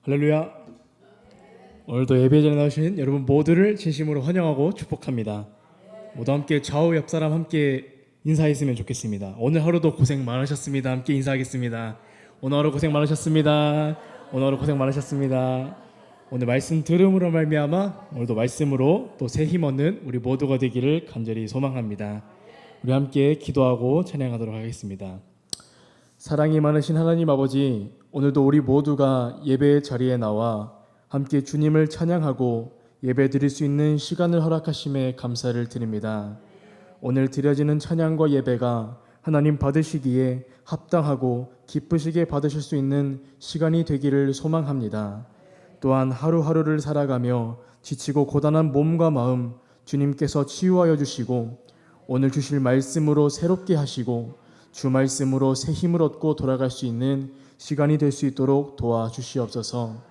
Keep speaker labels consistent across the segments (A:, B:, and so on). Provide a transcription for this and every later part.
A: 할렐루야. 오늘도 예배 자리에 나오신 여러분 모두를 진심으로 환영하고 축복합니다. 모두 함께 좌우 옆 사람 함께 인사했으면 좋겠습니다. 오늘 하루도 고생 많으셨습니다. 함께 인사하겠습니다. 오늘 하루 고생 많으셨습니다. 오늘 하루 고생 많으셨습니다. 오늘 말씀 들음으로 말미암아 오늘도 말씀으로 또 새 힘 얻는 우리 모두가 되기를 간절히 소망합니다. 우리 함께 기도하고 찬양하도록 하겠습니다. 사랑이 많으신 하나님 아버지, 오늘도 우리 모두가 예배의 자리에 나와 함께 주님을 찬양하고 예배 드릴 수 있는 시간을 허락하심에 감사를 드립니다. 오늘 드려지는 찬양과 예배가 하나님 받으시기에 합당하고 기쁘시게 받으실 수 있는 시간이 되기를 소망합니다. 또한 하루하루를 살아가며 지치고 고단한 몸과 마음 주님께서 치유하여 주시고 오늘 주실 말씀으로 새롭게 하시고 주 말씀으로 새 힘을 얻고 돌아갈 수 있는 시간이 될 수 있도록 도와주시옵소서.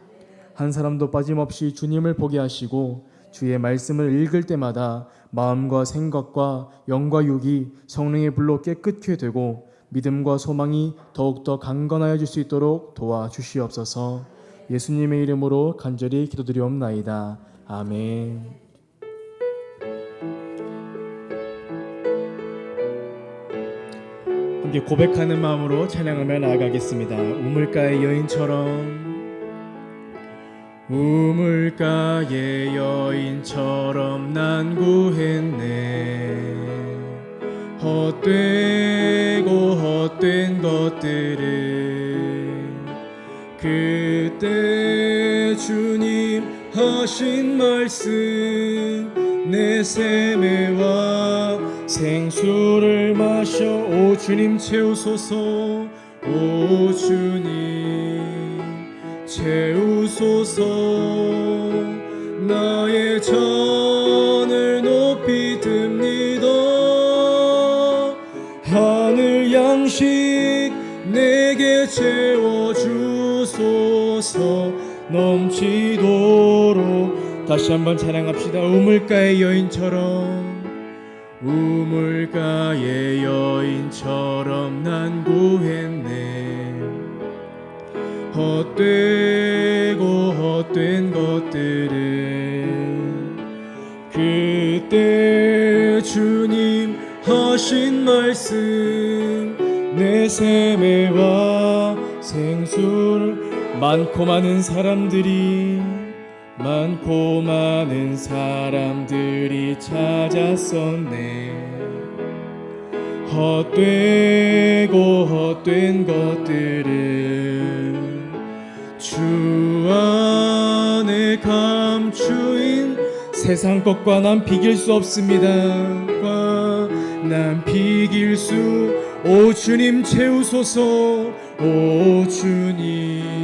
A: 한 사람도 빠짐없이 주님을 보게 하시고 주의 말씀을 읽을 때마다 마음과 생각과 영과 육이 성령의 불로 깨끗게 되고 믿음과 소망이 더욱더 강건하여 줄 수 있도록 도와주시옵소서. 예수님의 이름으로 간절히 기도드리옵나이다. 아멘. 함께 고백하는 마음으로 찬양하며 나아가겠습니다. 우물가의 여인처럼, 우물가의 여인처럼 난 구했네. 헛되고 헛된 것들을 그때 주님 하신 말씀 내 샘에와 생수를 마셔. 오 주님 채우소서. 오 주님 채우소서. 나의 잔을 높이 듭니다. 하늘 양식 내게 채워주소서. 넘치도록. 다시 한번 찬양합시다. 우물가의 여인처럼, 우물가의 여인처럼 난 구했네. 헛되고 헛된 것들을 그때 주님 하신 말씀 내 샘에와 생수를. 많고 많은 사람들이 찾았었네. 헛되고 헛된 것들을 주 안에 감추인 세상 것과 난 비길 수 없습니다. 난 비길 수. 오 주님 채우소서. 오 주님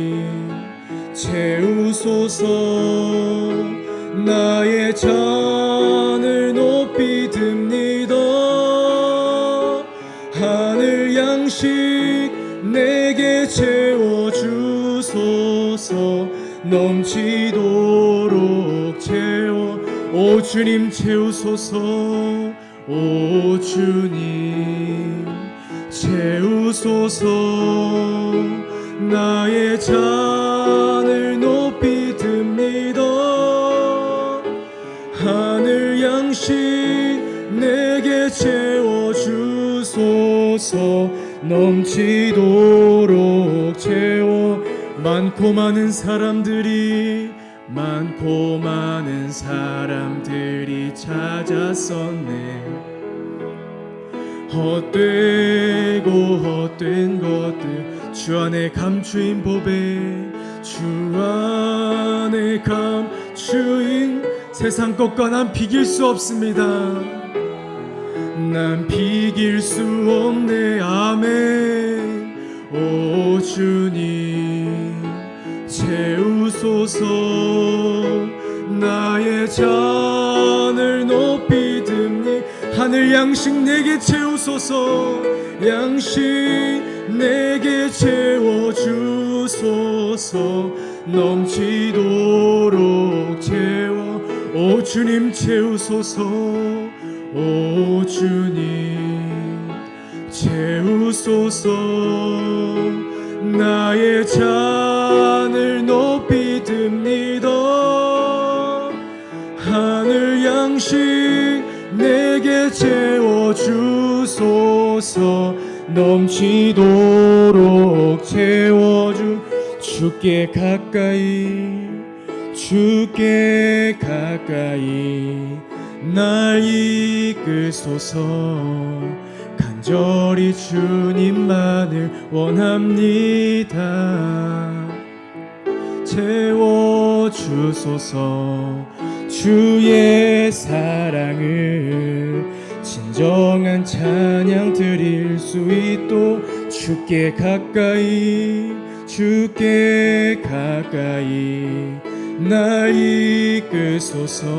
A: 채우소서. 나의 잔을 높이 듭니다. 하늘 양식 내게 채워주소서. 넘치도록 채워. 오 주님 채우소서. 오 주님 채우소서. 나의 잔을 높이 듭니다. 하늘 양식 내게 채워주소서. 넘치도록 채워. 많고 많은 사람들이 찾았었네. 헛되고 헛된 것들 주 안에 감추인 보배, 주 안에 감추인 세상 것과 난 비길 수 없습니다. 난 비길 수 없네. 아멘. 오 주님 채우소서. 나의 잔을 높이 듭니. 하늘 양식 내게 채우소서. 양식 내게 채워주소서. 넘치도록 채워. 오 주님 채우소서. 오 주님 채우소서. 나의 잔 하늘 높이 듭니다. 하늘 양식 내게 채워주소서. 넘치도록 채워주 주께 가까이 주께 가까이 날 이끌소서. 간절히 주님만을 원합니다. 채워주소서. 주의 사랑을 진정한 찬양 드릴 수 있도록 주께 가까이 주께 가까이 날 이끌소서.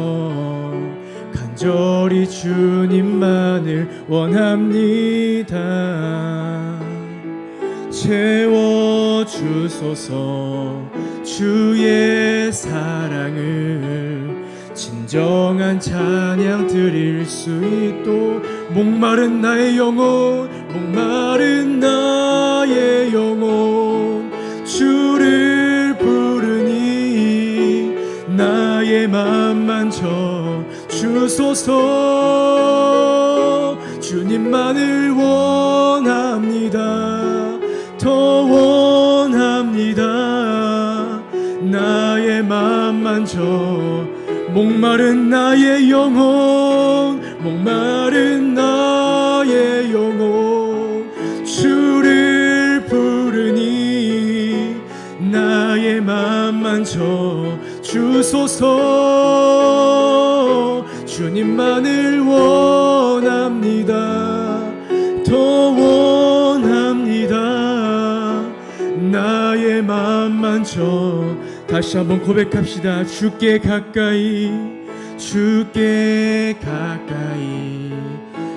A: 간절히 주님만을 원합니다. 채워주소서. 주의 사랑을 진정한 찬양 드릴 수 있도록 목마른 나의 영혼 목마른 나의 영혼 주를 부르니 나의 맘만 저 주소서. 주님만을 원합니다. 더 원합니다. 나의 맘만 저 목마른 나의 영혼 목마른 나의 영혼 주를 부르니 나의 맘만 저 주소서. 주님만을 원합니다. 더 원합니다. 나의 맘만 저 다시 한번 고백합시다. 주께 가까이 주께 가까이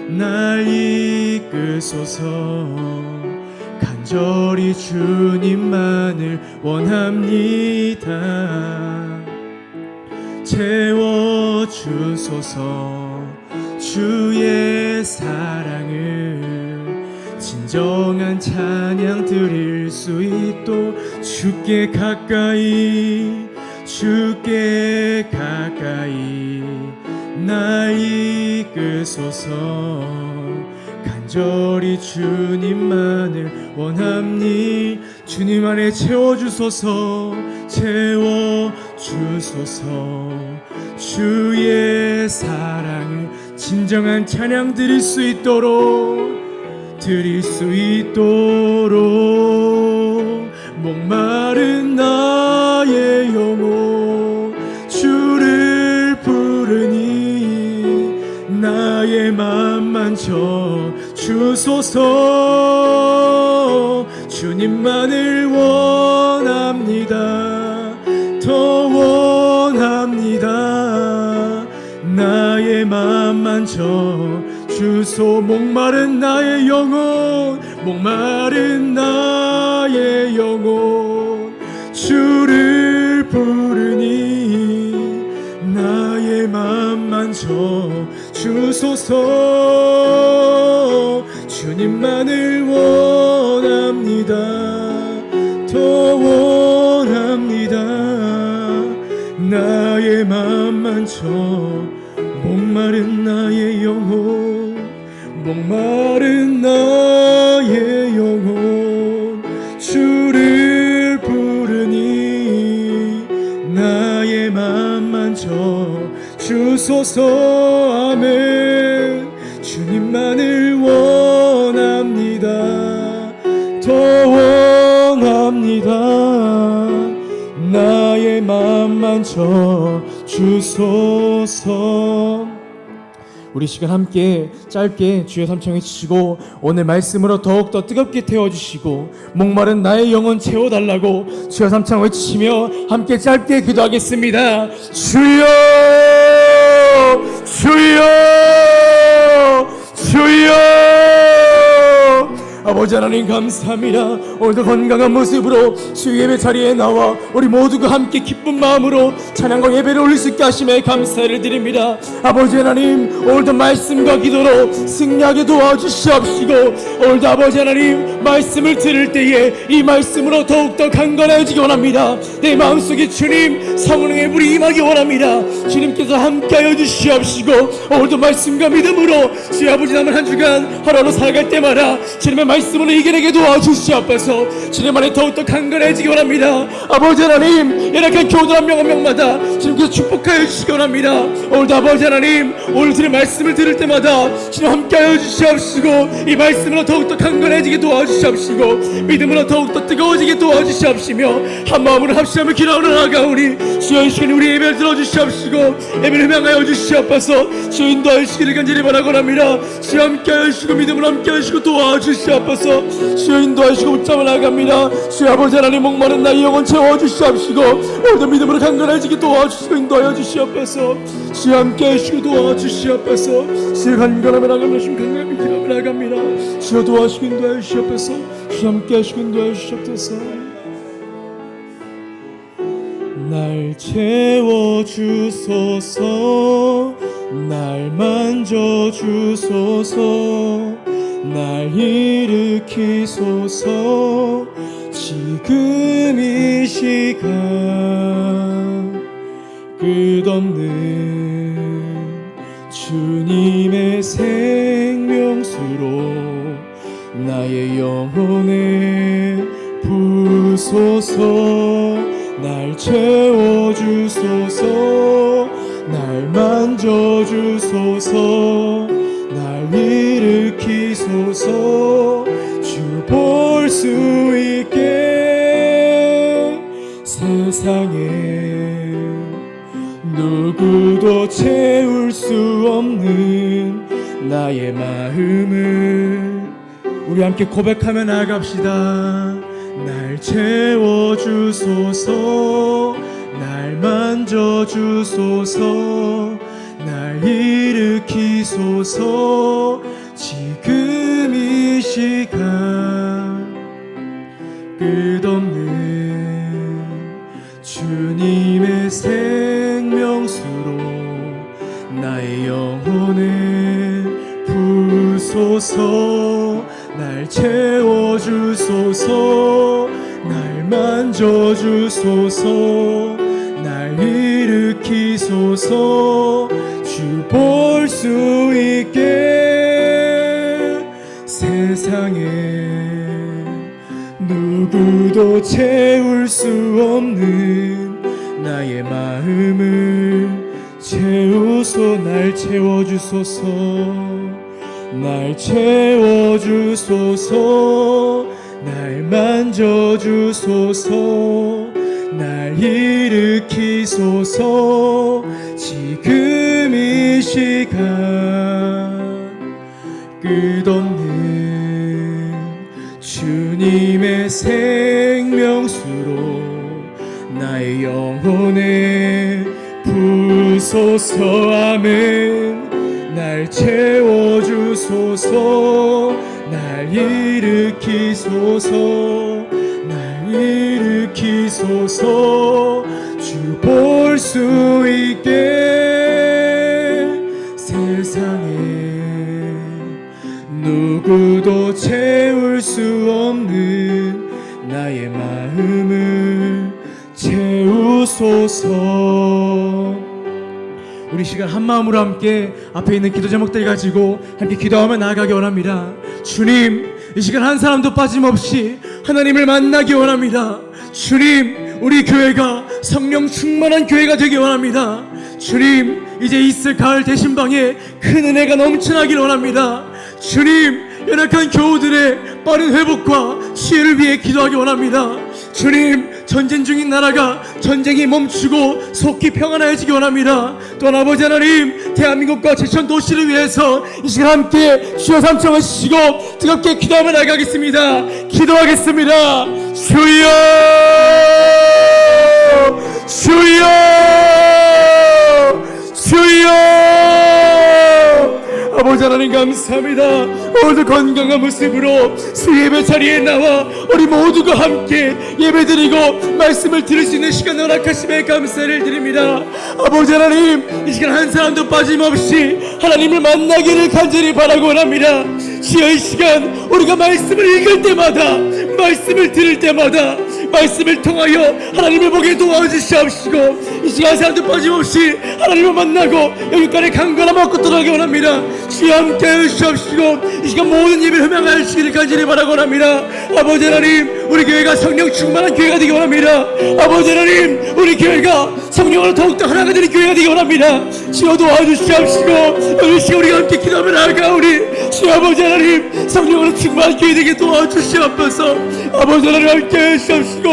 A: 날 이끌소서. 간절히 주님만을 원합니다. 채워주소서. 주의 사랑을 진정한 찬양 드릴 수 있도록 주께 가까이 주께 가까이 날 이끌소서. 간절히 주님만을 원합니. 주님 안에 채워주소서. 채워주소서. 주의 사랑을 진정한 찬양 드릴 수 있도록 목마른 나의 영혼 주를 부르니 나의 맘만 저 주소서. 주님만을 원합니다. 더 원합니다. 나의 맘만 저 주소. 목마른 나의 영혼 목마른 나의 영혼 주를 부르니 나의 맘만 저 주소서. 주님만을 원합니다. 더 원합니다. 나의 맘만 저 목마른 나의 영혼 목마른 나의 영혼 주를 부르니 나의 맘만 저 주소서. 아멘. 주님만을 원합니다. 더 원합니다. 나의 맘만 저 주소서. 우리 시간 함께 짧게 주의 삼창 외치시고 오늘 말씀으로 더욱더 뜨겁게 태워주시고 목마른 나의 영혼 채워달라고 주의 삼창 외치시며 함께 짧게 기도하겠습니다. 주여 주여 주여. 아버지 아버지 하나님 감사합니다. 오늘도 건강한 모습으로 주의 예배 자리에 나와 우리 모두가 함께 기쁜 마음으로 찬양과 예배를 올릴 수 있게 하심에 감사를 드립니다. 아버지 하나님, 오늘도 말씀과 기도로 승리하게 도와주시옵시고, 오늘도 아버지 하나님 말씀을 들을 때에 이 말씀으로 더욱더 강건해지기 원합니다. 내 마음속에 주님 성령의 불이 임하기 원합니다. 주님께서 함께하여 주시옵시고, 오늘도 말씀과 믿음으로 주의 아버지 남은 한 주간 하루하루 살아갈 때마다 주님의 말씀으로 이겨내게 도와주시옵소서. 주님 안에 더욱더 강건해지기 원합니다. 아버지 하나님, 연약한 교우들 한 명 한 명마다 주님께서 축복하여 주시기 원합니다. 오늘도 아버지 하나님, 오늘 주의 말씀을 들을 때마다 주님 함께하여 주시옵시고, 이 말씀으로 더욱더 강건해지게 도와주시옵시고, 믿음으로 더욱더 뜨거워지게 도와주시옵시며, 한 마음으로 합심하며 기도하러 나아가오니 주여 이 시간에 우리 예배를 들어주시옵시고 예배를 향하여 주시옵소서. 주여 인도하여 주시기를 간절히 바라고 합니다. 주여 함께하여 주시고 믿음으로 함께하여 주시고 도와주시옵소서. 주여 인도하여 주시고 붙잡아 나갑니다. 주여 아버지 하나님, 목마른 나의 영혼 채워주시옵시고, 오늘도 믿음으로 강건해지게 도와주시고 인도하여 주시옵소서. 주여 함께하여 주시고 도와주시옵소서. 주여 강건하며 나갑니다. 주여 강건하며 기도하며 나갑니다. 주여 도와주시고 인도하여 주시옵소서. 주여 함께하여 주시고 인도하여 주시옵소서. 날 채워주소서, 날 만져주소서, 날 일으키소서. 지금 이 시간 끝없는 주님의 생명수로 나의 영혼에 부소서. 날 채워주소서, 날 만져주소서, 날 일으키소서. 주 볼 수 있게 세상에 누구도 채울 수 없는 나의 마음을 우리 함께 고백하며 나아갑시다. 날 채워주소서, 날 만져주소서, 날 일으키소서. 지금 이 시간 끝없는 주님의 생명수로 나의 영혼에 부소서. 날 채워주소서, 날 만져주소서, 날 일으키소서. 주 볼 수 있게 세상에 누구도 채울 수 없는 나의 마음을 채우소. 날 채워주소서, 날 채워주소서, 날 만져주소서, 날 일으키소서. 지금 이 시간 끝없는 주님의 생명수로 나의 영혼에 부소서. 아멘. 날 채워주소서, 날 일으키소서, 날 일으키소서. 주 볼 수 있게 세상에 누구도 채울 수 없는 나의 마음을 채우소서. 우리 시간 한 마음으로 함께 앞에 있는 기도 제목들 가지고 함께 기도하며 나아가기 원합니다. 주님, 이 시간 한 사람도 빠짐없이 하나님을 만나기 원합니다. 주님, 우리 교회가 성령 충만한 교회가 되기 원합니다. 주님, 이제 있을 가을 대신방에 큰 은혜가 넘쳐나기를 원합니다. 주님, 연약한 교우들의 빠른 회복과 치유를 위해 기도하기 원합니다. 주님, 전쟁 중인 나라가 전쟁이 멈추고 속히 평안해지기 원합니다. 또한 아버지 하나님, 대한민국과 제천 도시를 위해서 이 시간 함께 주여 삼청을 시고 뜨겁게 기도하며 나가겠습니다. 기도하겠습니다. 주여, 주여, 주여. 아버지 하나님 감사합니다. 오늘도 건강한 모습으로 수예배 자리에 나와 우리 모두가 함께 예배드리고 말씀을 들을 수 있는 시간 허락하심에 감사를 드립니다. 아버지 하나님, 이 시간 한 사람도 빠짐없이 하나님을 만나기를 간절히 바라고 합니다. 주여, 이 시간 우리가 말씀을 읽을 때마다, 말씀을 들을 때마다 말씀을 통하여 하나님을 보게 도와주시옵시고, 이 시간 한 사람도 빠짐없이 하나님을 만나고 여기까지 강건함 얻고 떠나게 원합니다. 주여 함께 해주시옵시고, 이 시간 모든 예배를 흠양하시기를 간절히 바라고 합니다. 아버지 하나님, 우리 교회가 성령 충만한 교회가 되기 원합니다. 아버지 하나님, 우리 교회가 성령으로 더욱더 하나가 되는 교회가 되기 원합니다. 주여 도와주시옵시고, 이 시간 우리가 함께 기도하며 나아가오니 주여 아버지 하나님, 성령으로 충만한 교회 되게 도와주시옵소서. 아버지 하나님 함께 해주시옵시고,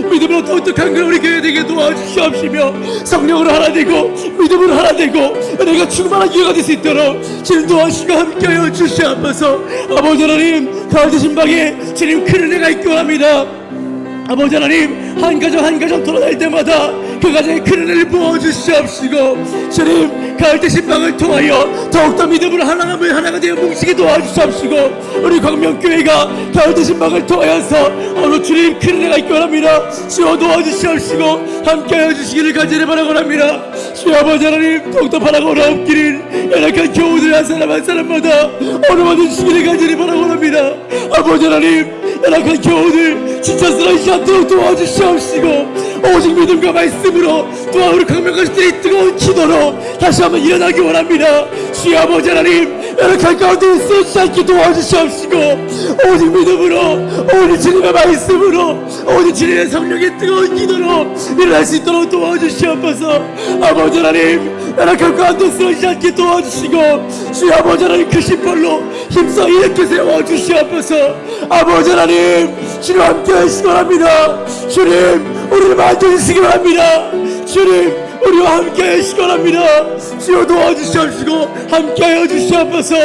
A: 믿음으로 더욱더 강건한 우리 교회 되게 도와주시옵시며, 성령으로 하나 되고 믿음으로 하나 되고 은혜가 충만한 교회가 될 수 있도록 주님 도와주시고 함께하여 주시옵소서. 아버지 하나님, 가을 되신 방에 주님 큰 은혜가 있기 원합니다. 아버지 하나님, 한 가정 한 가정 돌아다닐 때마다 그 가정에 큰 은혜를 부어주시옵시고, 주님 가을 되신 방을 통하여 더욱더 믿음으로 하나가 되어 뭉치게 도와주시옵시고, 우리 광명교회가 가을 되신 방을 통하여서 오늘 주님 큰 은혜가 있기 원합니다. 주여 도와주시옵시고 함께하여 주시기를 간절히 바라고 합니다. 주여 아버지 하나님, 더욱더 바라고 나옵기를 연약한 교우들 한 사람 한 사람마다 어루만져 주시기를 간절히 바라고 합니다. 아버지 하나님, 연약한 교우들 지쳐스러우시 않도록 도와주시옵시고, 오직 믿음과 말씀으로 또한 우리 강명가족들이 뜨거운 기도로 다시 한번 일어나기 원합니다. 주여 아버지 하나님, 연약한 가운데 쓰지 않게 도와주시옵시고, 오직 믿음으로, 오직 주님의 말씀으로, 오직 주님의 성령의 뜨거운 기도로 일어날 수 있도록 도와주시옵소서. 아버지 하나님, 연약한 가운데 쓰지 않게 도와주시고, 주여 아버지 하나님, 그 신발로 힘써 일으켜 세워주시옵소서. 아버지 하나님, 주님 함께 하시기 바랍니다. 주님, 우리를 만져주시기 바랍니다. 주님, 우리와 함께 하시기 바랍니다. 주여 도와주시옵시고 함께하여 주시옵소서.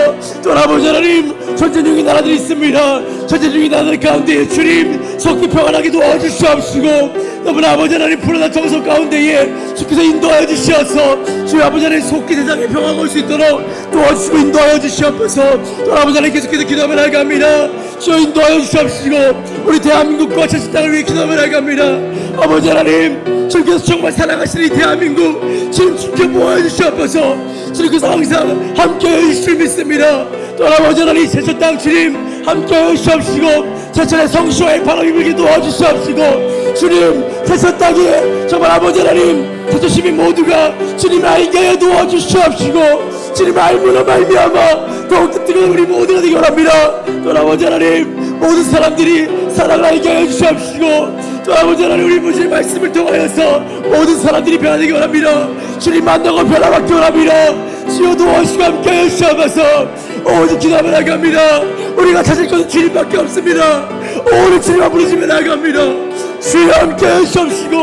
A: 또 아버지 하나님, 전쟁중인 나라들이 있습니다. 전쟁중인 나라들 가운데 주님 속히 평안하게 도와주시옵시고, 너무나 아버지 하나님 불안한 정서 가운데에 주께서 인도하여 주시어서 주여 아버지 하나님 속히 세상에 평화가 올 수 있도록 도와주시고 인도하여 주시옵소서. 또 아버지 하나님 계속해서 기도하며 나아갑니다. 주여 인도하여 주시옵시고, 우리 대한민국과 자식 땅을 위해 기도하며 나아갑니다. 아버지 하나님, 주께서 정말 사랑하시는 이 대한민국 주님 지켜보아 주시옵소서. 주님께서 항상 함께해 주실 줄 믿습니다. 또 아버지 하나님, 제천 땅 주님 함께해 주시옵시고, 제천의 성시와의 바람이 불게 도와주시옵시고, 주님 제천 땅에 정말 아버지 하나님, 제천 시민 모두가 주님을 알게 하여 도와주시옵시고, 주님을 알므로 말미암아 더욱더 뜨거운 우리 모두가 되기 원합니다. 또 아버지 하나님, 모든 사람들이 사랑을 알게 하여 주시옵시고, 또 아버지 하나님, 우리 무지의 말씀을 통하여서 모든 사람들이 변화되기 원합니다. 주님 만나고 변화받기 원합니다. 주여 도와주시고 함께하여 주시옵소서. 오직 기도하며 나갑니다. 우리가 찾을 것은 주님밖에 없습니다. 오늘 주님만 부르시며 나갑니다. 주여 함께하여 주시옵시고,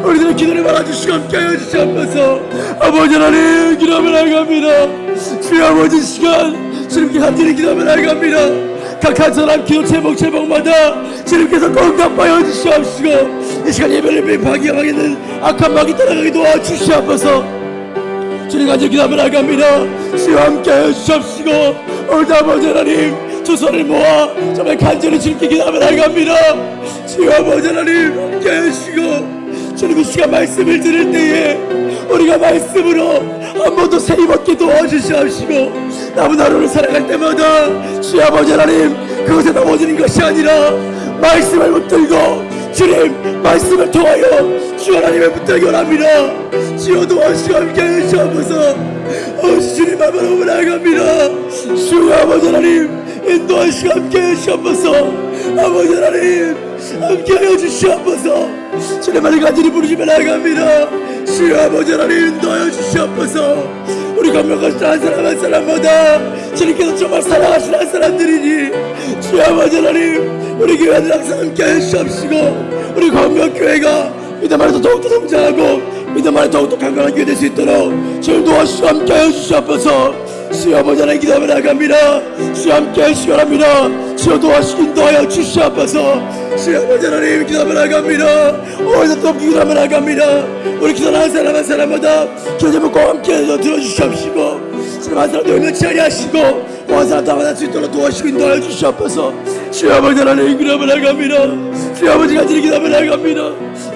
A: 우리들의 기도를 받아주시고 함께하여 주시옵소서. 아버지 하나님, 기도하며 나갑니다. 주여 아버지, 시간 주님께 간절히 기도하며 나갑니다. 각 한 사람 기도 제목마다 주님께서 꼭 갚아여 주시옵시고, 이 시간 예배를 파기하겠는 악한 마귀 따라가게 도와주시옵소서. 주님 간절히 기도하며 나갑니다. 주여 함께하여 주시옵시고, 오늘도 아버지 하나님 두 손을 모아 정말 간절히 주님께 기도하며 나갑니다. 주여 아버지 하나님 함께하여 주시고, 주님 이 시간 말씀을 들을 때에 우리가 말씀으로 한 번 더 새 입었게 도와주시옵시고, 남은 하루를 살아갈 때마다 주여 아버지 하나님, 그것에 넘어지는 것이 아니라 말씀을 붙들고 주님 말씀을 통하여 주 하나님을 붙들기 원합니다. 주여 도와주시고 함께하여 주시옵소서. 주님 앞으로 나아갑니다. 주여 아버지 하나님, 인도하시고 함께하여 주시옵소서. 아버지 하나님 함께하여 주시옵소서. 주님만을 간절히 부르시며 나아갑니다. 주여 아버지 하나님, 인도하여 주시옵소서. 우리 감명가족 한 사람 한 사람마다 주님께서 정말 사랑하시는 한 사람들이니 주여 아버지 하나님, 우리 교회들 항상 함께하여 주시옵시고, 우리 감명교회가 믿음 안에서 더욱더 성장하고 믿음 안에 더욱더 강건한 교회 될 수 있도록 주님 도와주시고 함께하여 주시옵소서. 주여 아버지 하나님, 기도하며 나갑니다. 주여 함께하여 주시기 바랍니다. 주여 도와주시고 인도하여 주시옵소서. 주여 아버지 하나님, 기도하며 나갑니다. 오늘도 또 기도하며 나갑니다. 우리 기도하는 한 사람 한 사람마다 기도 제목 꼭 함께해서 들어주시옵시고,
B: 주님 한 사람도 얼마치 아니하시고 한 사람 다 만날 수 있도록 도와주시고 인도하여 주시옵소서. 주여 아버지 하나님 기도하며 나갑니다. 주여 아버지 간절히 기도하며 나갑니다.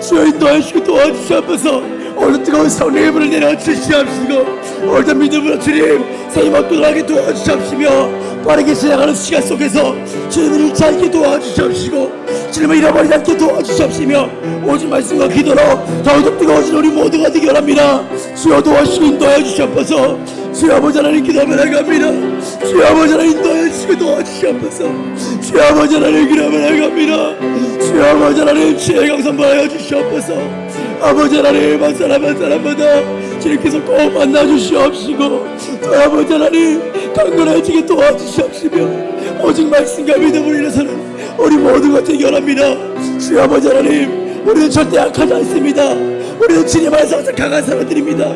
B: 주여 인도하여 주시고 도와주시옵소서. 오늘 뜨거운 성령의 불을 내려주시옵시고 오늘도 믿음으로 주님 생임 얻도록하게 도와주시옵시며 빠르게 지나가는 시간 속에서 주님을 잃지 않게 도와주시옵시고 주님을 잃어버리지 않게 도와주시옵시며 오직 말씀과 기도로 더욱더 뜨거워진 우리 모두가 되기 원합니다. 주여 도와주시고 인도하여 주시옵소서. 주여 아버지 하나님 기도하며 나갑니다. 주여 아버지 하나님 인도하여 주시고 도와주시옵소서. 주여 아버지 하나님 기도하며 나갑니다. 주여 아버지 하나님 지혜 강선하여 주시옵소서. 아버지 하나님 한 사람 한 사람마다 주님께서 꼭 만나주시옵시고 또 아버지 하나님 강건해지게 도와주시옵시며 오직 말씀과 믿음으로 인해서는 우리 모두가 되기 원합니다. 주여 아버지 하나님 우리는 절대 약하지 않습니다. 우리는 주님 안에서 항상 강한 사람들입니다.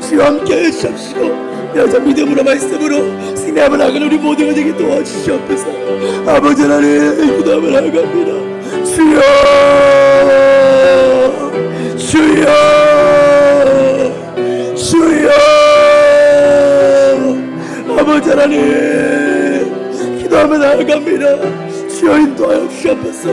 B: 주여 함께해 주시옵시고 여자 믿음으로 말씀으로 승리하며 나가는 우리 모두가 되게 도와주시옵소서. 아버지 하나님 기도하며 나갑니다. 주여 주여 주여 아버지 하나님 기도하며 나아갑니다. 주여 인도하여 주시옵소서.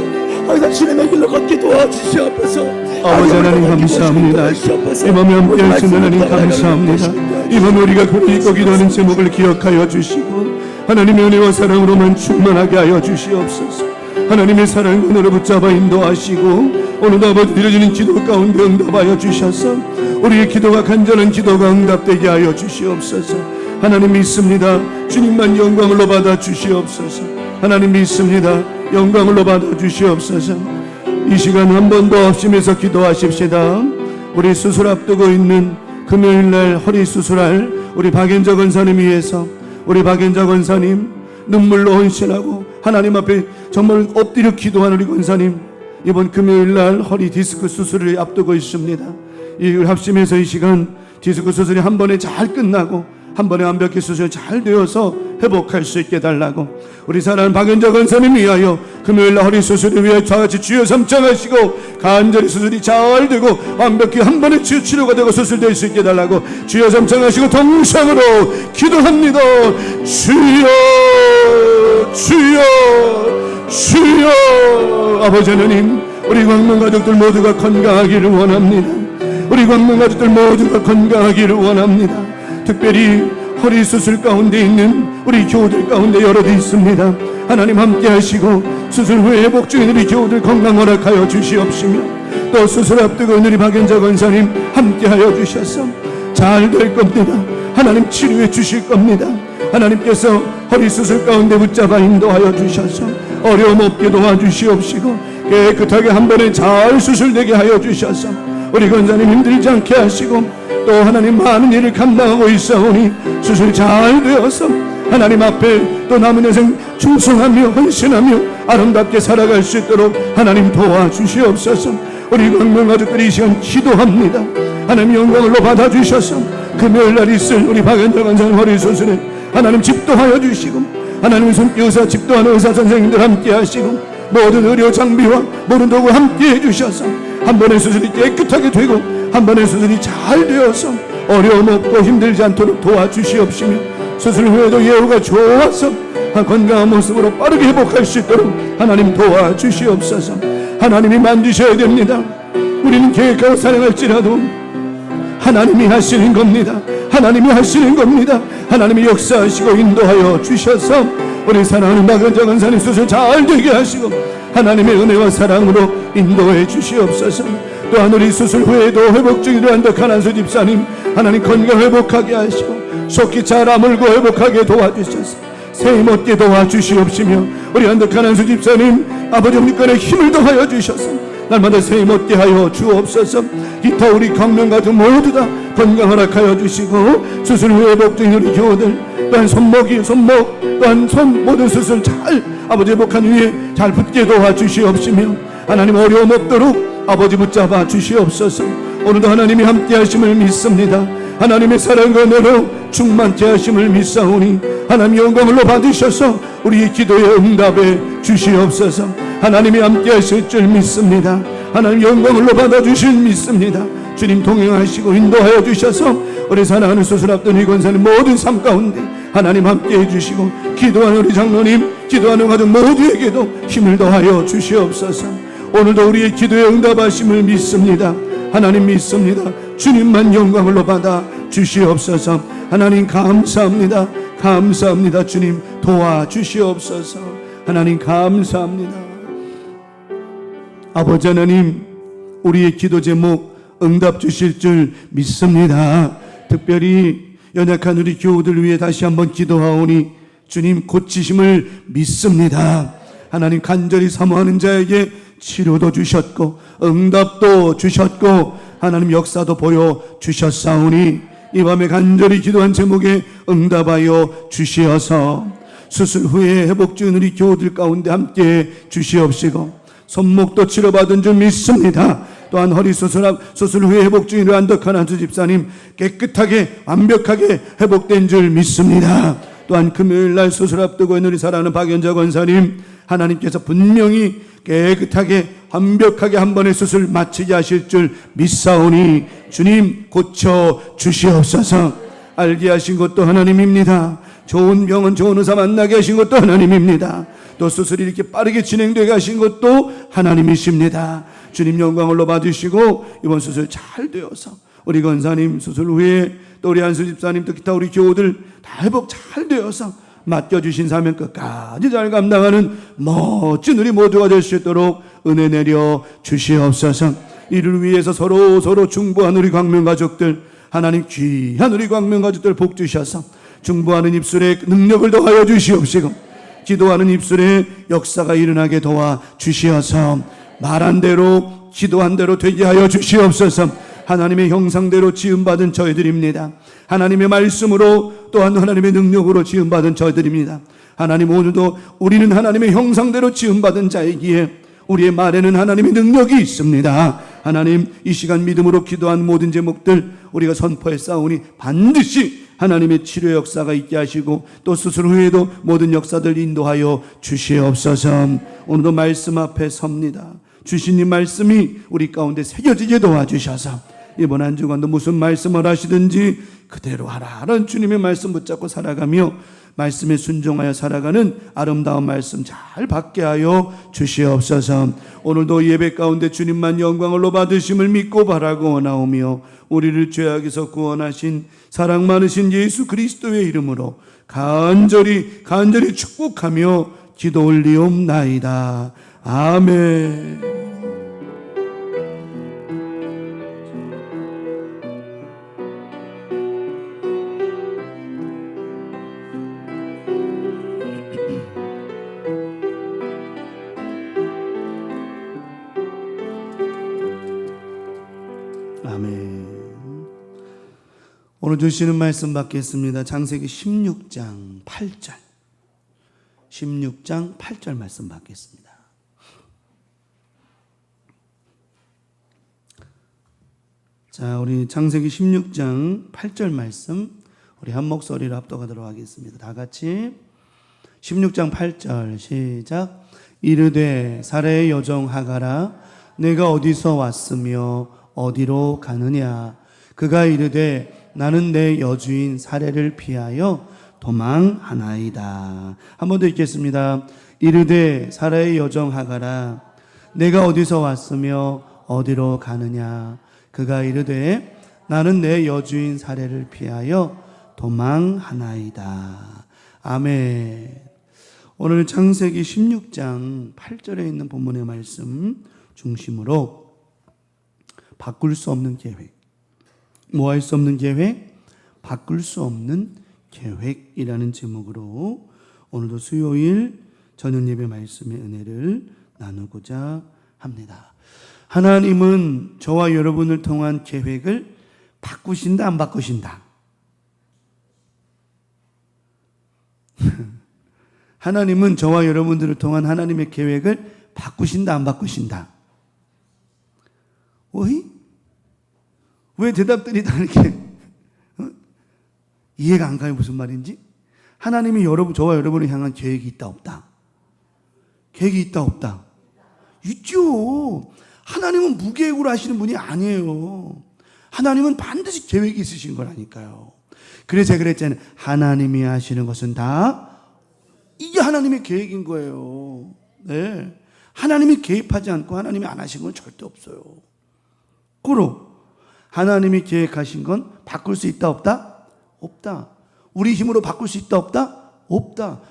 B: 항상 주님의 길로 걷게 도와주시옵소서.
C: 아버지 하나님 감사합니다. 이 밤에 함께 하신 하나님 감사합니다. 이 밤에 우리가 그를 잊고 기도하는 제목을 기억하여 주시고 하나님의 은혜와 사랑으로만 충만하게 하여 주시옵소서. 하나님의 사랑과 은혜로 붙잡아 인도하시고 오늘도 아버지 드려지는 기도 가운데 응답하여 주셔서 우리의 기도가 간절한 기도가 응답되게 하여 주시옵소서. 하나님 믿습니다. 주님만 영광을로 받아 주시옵소서. 하나님 믿습니다. 영광을로 받아 주시옵소서. 이 시간 한 번 더 합심해서 기도하십시다. 우리 수술 앞두고 있는 금요일날 허리 수술할 우리 박연자 권사님 위해서 우리 박연자 권사님 눈물로 헌신하고 하나님 앞에 정말 엎드려 기도하는 우리 권사님 이번 금요일날 허리 디스크 수술을 앞두고 있습니다. 이 합심해서 이 시간 디스크 수술이 한 번에 잘 끝나고 한 번에 완벽히 수술이 잘 되어서 회복할 수 있게 달라고 우리 사랑하는 박연자 권사님 위하여 금요일날 허리 수술을 위하여 저같이 주여 삼창하시고 간절히 수술이 잘 되고 완벽히 한 번에 치료가 되고 수술될 수 있게 달라고 주여 삼창하시고 동상으로 기도합니다. 주여 주여 주여 아버지 하나님 우리 광명 가족들 모두가 건강하기를 원합니다. 우리 광명 가족들 모두가 건강하기를 원합니다. 특별히 허리 수술 가운데 있는 우리 교우들 가운데 여럿이 있습니다. 하나님 함께 하시고 수술 후에 회복 중인 우리 교우들 건강 허락하여 주시옵시며 또 수술 앞두고 우리 박연자 권사님 함께 하여 주셔서 잘 될 겁니다. 하나님 치료해 주실 겁니다. 하나님께서 허리 수술 가운데 붙잡아 인도하여 주셔서 어려움 없게 도와주시옵시고 깨끗하게 한 번에 잘 수술되게 하여 주셔서 우리 권사님 힘들지 않게 하시고 또 하나님 많은 일을 감당하고 있사오니 수술 잘 되어서 하나님 앞에 또 남은 인생 충성하며 헌신하며 아름답게 살아갈 수 있도록 하나님 도와주시옵소서. 우리 광명 가족들이 이 시간 기도합니다. 하나님 영광을로 받아주셔서 금요일날 있을 우리 박연자 권사님 허리 수술에 하나님 집도하여 주시고 하나님 손길 의사 집도하는 의사 선생님들 함께 하시고 모든 의료 장비와 모든 도구 함께 해주셔서 한 번의 수술이 깨끗하게 되고 한 번의 수술이 잘 되어서 어려움 없고 힘들지 않도록 도와주시옵시며 수술 후에도 예후가 좋아서 건강한 모습으로 빠르게 회복할 수 있도록 하나님 도와주시옵소서. 하나님이 만드셔야 됩니다. 우리는 계획하고 사랑할지라도 하나님이 하시는 겁니다. 하나님이 하시는 겁니다. 하나님이 역사하시고 인도하여 주셔서 우리 사랑하는 박연자 권사님 수술 잘 되게 하시고 하나님의 은혜와 사랑으로 인도해 주시옵소서. 또한 우리 수술 후에도 회복 중이라 한덕한 한수 집사님 하나님 건강 회복하게 하시고 속히 잘 아물고 회복하게 도와주셔서 세임 얻게 도와주시옵시며 우리 한덕한 한수 집사님 아버지 엄니권에 힘을 더하여 주셔서 날마다 세임 얻게 하여 주옵소서. 기타 우리 강명가족 모두 다 건강 허락하여 주시고 수술 후에 회복 중인 우리 교우들 또한 손목 또한 손 모든 수술 잘 아버지 회복한 후에 잘 붙게 도와주시옵시며 하나님 어려움 없도록 아버지 붙잡아 주시옵소서. 오늘도 하나님이 함께 하심을 믿습니다. 하나님의 사랑과 은혜로 충만케 하심을 믿사오니 하나님 영광을로 받으셔서 우리 기도에 응답해 주시옵소서. 하나님이 함께 하실 줄 믿습니다. 하나님 영광을로 받아주신 믿습니다. 주님 동행하시고 인도하여 주셔서 우리 사랑하는 수술 앞둔 이 권사님 모든 삶 가운데 하나님 함께 해주시고, 기도하는 우리 장로님, 기도하는 가족 모두에게도 힘을 더하여 주시옵소서. 오늘도 우리의 기도에 응답하심을 믿습니다. 하나님 믿습니다. 주님만 영광을 받아 주시옵소서. 하나님 감사합니다. 감사합니다. 주님 도와주시옵소서. 하나님 감사합니다. 아버지 하나님, 우리의 기도 제목 응답 주실 줄 믿습니다. 특별히 연약한 우리 교우들 위해 다시 한번 기도하오니 주님 고치심을 믿습니다. 하나님 간절히 사모하는 자에게 치료도 주셨고 응답도 주셨고 하나님 역사도 보여주셨사오니 이 밤에 간절히 기도한 제목에 응답하여 주시어서 수술 후에 회복 중인 우리 교우들 가운데 함께 주시옵시고, 손목도 치료받은 줄 믿습니다. 또한 허리 수술 후에 회복 중인 안덕한 한수 집사님 깨끗하게 완벽하게 회복된 줄 믿습니다. 또한 금요일날 수술 앞두고 있는 우리 사랑하는 박연자 권사님, 하나님께서 분명히 깨끗하게 완벽하게 한 번의 수술 마치게 하실 줄 믿사오니 주님 고쳐 주시옵소서. 알게 하신 것도 하나님입니다. 좋은 병원 좋은 의사 만나게 하신 것도 하나님입니다. 또 수술이 이렇게 빠르게 진행되게 하신 것도 하나님이십니다. 주님 영광을 받으시고 이번 수술 잘 되어서 우리 권사님 수술 후에 또 우리 한수 집사님 또 기타 우리 교우들 다 회복 잘 되어서 맡겨주신 사명 끝까지 잘 감당하는 멋진 우리 모두가 될 수 있도록 은혜 내려 주시옵소서. 이를 위해서 서로 중보한 우리 광명 가족들, 하나님 귀한 우리 광명 가족들 복 주셔서 중보하는 입술에 능력을 더하여 주시옵시고, 기도하는 입술에 역사가 일어나게 도와 주시어서 말한 대로 기도한 대로 되게 하여 주시옵소서. 하나님의 형상대로 지음받은 저희들입니다. 하나님의 말씀으로 또한 하나님의 능력으로 지음받은 저희들입니다. 하나님 오늘도 우리는 하나님의 형상대로 지음받은 자이기에 우리의 말에는 하나님의 능력이 있습니다. 하나님 이 시간 믿음으로 기도한 모든 제목들 우리가 선포했사오니 반드시 하나님의 치료 역사가 있게 하시고 또 수술 후에도 모든 역사들 인도하여 주시옵소서. 오늘도 말씀 앞에 섭니다. 주신 이 말씀이 우리 가운데 새겨지게 도와주셔서 이번 한 주간도 무슨 말씀을 하시든지 그대로 하라는 주님의 말씀 붙잡고 살아가며 말씀에 순종하여 살아가는 아름다운 말씀 잘 받게 하여 주시옵소서. 오늘도 예배 가운데 주님만 영광을 받으심을 믿고 바라고 원하오며 우리를 죄악에서 구원하신 사랑 많으신 예수 그리스도의 이름으로 간절히 축복하며 기도 올리옵나이다. 아멘. 아멘. 오늘 주시는 말씀 받겠습니다. 창세기 16장 8절. 16장 8절 말씀 받겠습니다. 자, 우리 창세기 16장 8절 말씀 우리 한 목소리로 합독하도록 하겠습니다. 다 같이 16장 8절 시작. 이르되 사라의 여종 하가라 내가 어디서 왔으며 어디로 가느냐. 그가 이르되 나는 내 여주인 사례를 피하여 도망하나이다. 한 번 더 읽겠습니다. 이르되 사라의 여종 하가라 내가 어디서 왔으며 어디로 가느냐. 그가 이르되 나는 내 여주인 사례를 피하여 도망하나이다. 아멘. 오늘 창세기 16장 8절에 있는 본문의 말씀 중심으로 바꿀 수 없는 계획, 뭐 할 수 없는 계획? 바꿀 수 없는 계획이라는 제목으로 오늘도 수요일 저녁 예배 말씀의 은혜를 나누고자 합니다. 하나님은 저와 여러분을 통한 계획을 바꾸신다 안 바꾸신다? 하나님은 저와 여러분들을 통한 하나님의 계획을 바꾸신다 안 바꾸신다? 왜 대답들이 다 이렇게 이해가 안 가요? 무슨 말인지? 하나님이 저와 여러분을 향한 계획이 있다 없다? 계획이 있다 없다? 있죠. 하나님은 무계획으로 하시는 분이 아니에요.
B: 하나님은 반드시 계획이 있으신 거라니까요. 그래서 제가 그랬잖아요. 하나님이 하시는 것은 다 이게 하나님의 계획인 거예요. 네. 하나님이 개입하지 않고 하나님이 안 하신 건 절대 없어요. 그럼 하나님이 계획하신 건 바꿀 수 있다 없다? 없다. 우리 힘으로 바꿀 수 있다 없다? 없다.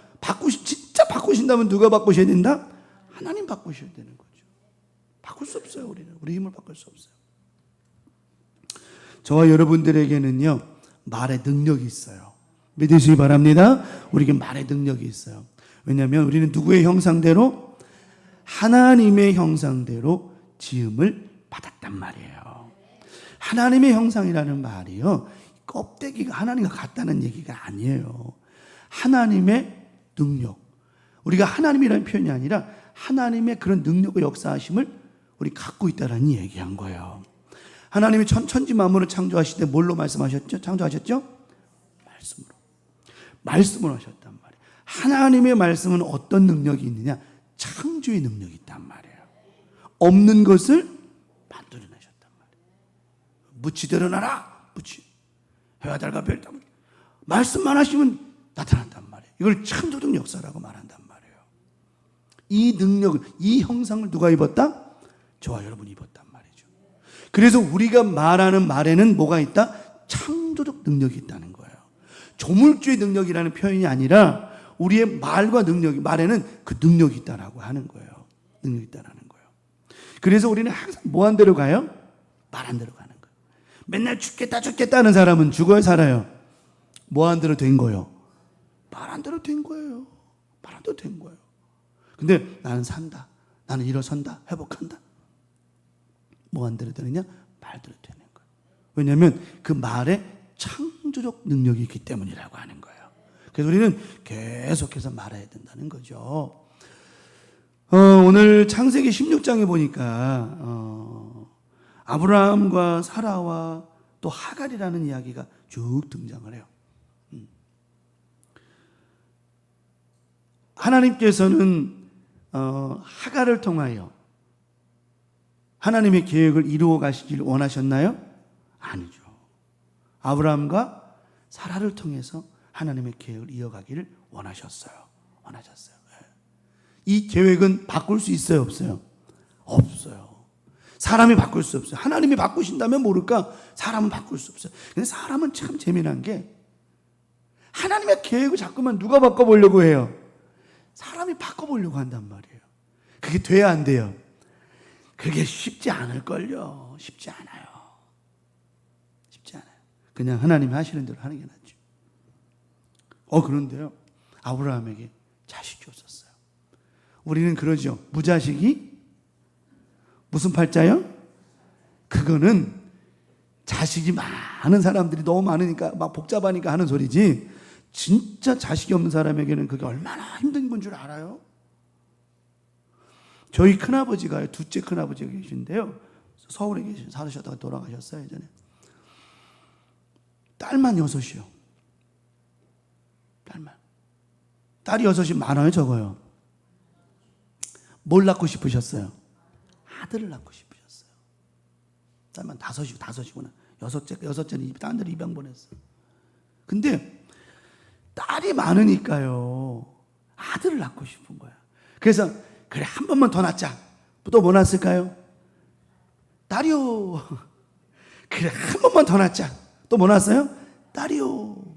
B: 진짜 바꾸신다면 누가 바꾸셔야 된다? 하나님 바꾸셔야 되는 거죠. 바꿀 수 없어요. 우리 힘을 바꿀 수 없어요. 저와 여러분들에게는요, 말의 능력이 있어요. 믿으시기 바랍니다. 우리에게 말의 능력이 있어요. 왜냐하면 우리는 누구의 형상대로? 하나님의 형상대로 지음을 받았단 말이에요. 하나님의 형상이라는 말이요, 껍데기가 하나님과 같다는 얘기가 아니에요. 하나님의 능력. 우리가 하나님이라는 표현이 아니라 하나님의 그런 능력과 역사하심을 우리 갖고 있다는 얘기한 거예요. 하나님이 천지 만물을 창조하실 때 뭘로 말씀하셨죠? 창조하셨죠? 말씀으로 하셨단 말이에요. 하나님의 말씀은 어떤 능력이 있느냐? 창조의 능력이 있단 말이에요. 없는 것을 만들어내셨단 말이에요. 무치대로 나라, 무치. 해와 달과 별 다 말씀만 하시면 나타난단 말이에요. 이걸 창조적 역사라고 말한단 말이에요. 이 능력을, 이 형상을 누가 입었다? 저와 여러분이 입었단 말이죠. 그래서 우리가 말하는 말에는 뭐가 있다? 창조적 능력이 있다는 거예요. 조물주의 능력이라는 표현이 아니라 우리의 말과 능력이, 말에는 그 능력이 있다라고 하는 거예요. 능력이 있다라는 거예요. 그래서 우리는 항상 뭐 한 대로 가요? 말 한 대로 가는 거예요. 맨날 죽겠다 하는 사람은 죽어요, 살아요? 뭐 한 대로 된 거예요? 말 한 대로 된 거예요. 말 한 대로 된 거예요. 근데 나는 산다. 나는 일어선다. 회복한다. 뭐 한 대로 되느냐? 말대로 되는 거예요. 왜냐하면 그 말에 창조적 능력이 있기 때문이라고 하는 거예요. 그래서 우리는 계속해서 말해야 된다는 거죠. 오늘 창세기 16장에 보니까 아브라함과 사라와 또 하갈이라는 이야기가 쭉 등장을 해요. 하나님께서는 하갈을 통하여 하나님의 계획을 이루어 가시길 원하셨나요? 아니죠. 아브라함과 사라를 통해서 하나님의 계획을 이어가기를 원하셨어요. 이 계획은 바꿀 수 있어요, 없어요? 없어요. 사람이 바꿀 수 없어요. 하나님이 바꾸신다면 모를까? 사람은 바꿀 수 없어요. 근데 사람은 참 재미난 게 하나님의 계획을 자꾸만 누가 바꿔보려고 해요? 사람이 바꿔보려고 한단 말이에요. 그게 돼야 안 돼요? 그게 쉽지 않을걸요. 쉽지 않아요. 그냥 하나님이 하시는 대로 하는 게 낫죠. 그런데요, 아브라함에게 자식이 없었어요. 우리는 그러죠. 무자식이 무슨 팔자요? 그거는 자식이 많은 사람들이 너무 많으니까 막 복잡하니까 하는 소리지, 진짜 자식이 없는 사람에게는 그게 얼마나 힘든 건 줄 알아요? 저희 큰아버지가, 둘째 큰아버지가 계신데요, 서울에 사셨다가 돌아가셨어요. 예전에 딸만 6이요. 딸이 6이 많아요, 적어요? 뭘 낳고 싶으셨어요? 아들을 낳고 싶으셨어요. 딸만 5이구나. 여섯째는 딴 데로 입양 보냈어. 근데 딸이 많으니까요, 아들을 낳고 싶은 거야. 그래서 그래, 한 번만 더 낳자. 또 뭐 낳았을까요? 딸이요. 그래, 한 번만 더 낳자. 또 뭐 낳았어요? 딸이요.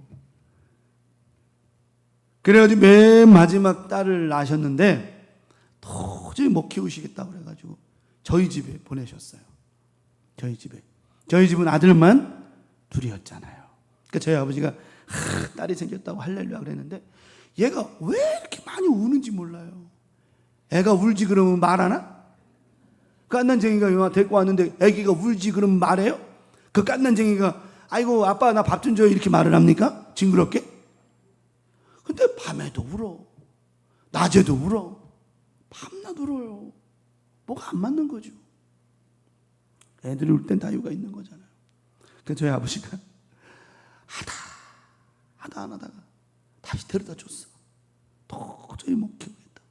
B: 그래가지고 맨 마지막 딸을 낳으셨는데 도저히 못 키우시겠다고 그래가지고 저희 집에 보내셨어요. 저희 집은 아들만 둘이었잖아요. 그러니까 저희 아버지가 딸이 생겼다고 할렐루야 그랬는데 얘가 왜 이렇게 많이 우는지 몰라요. 애가 울지 그러면 말하나? 깐난쟁이가 데리고 왔는데 애기가 울지 그러면 말해요? 그 깐난쟁이가 아이고 아빠 나 밥 좀 줘요 이렇게 말을 합니까? 징그럽게? 근데 밤에도 울어, 낮에도 울어, 밤낮 울어요. 뭐가 안 맞는 거죠. 애들이 울 땐 다 이유가 있는 거잖아요. 그래서 저희 아버지가 하다 안 하다가 다시 데려다 줬어. 도저히 못 키우겠다.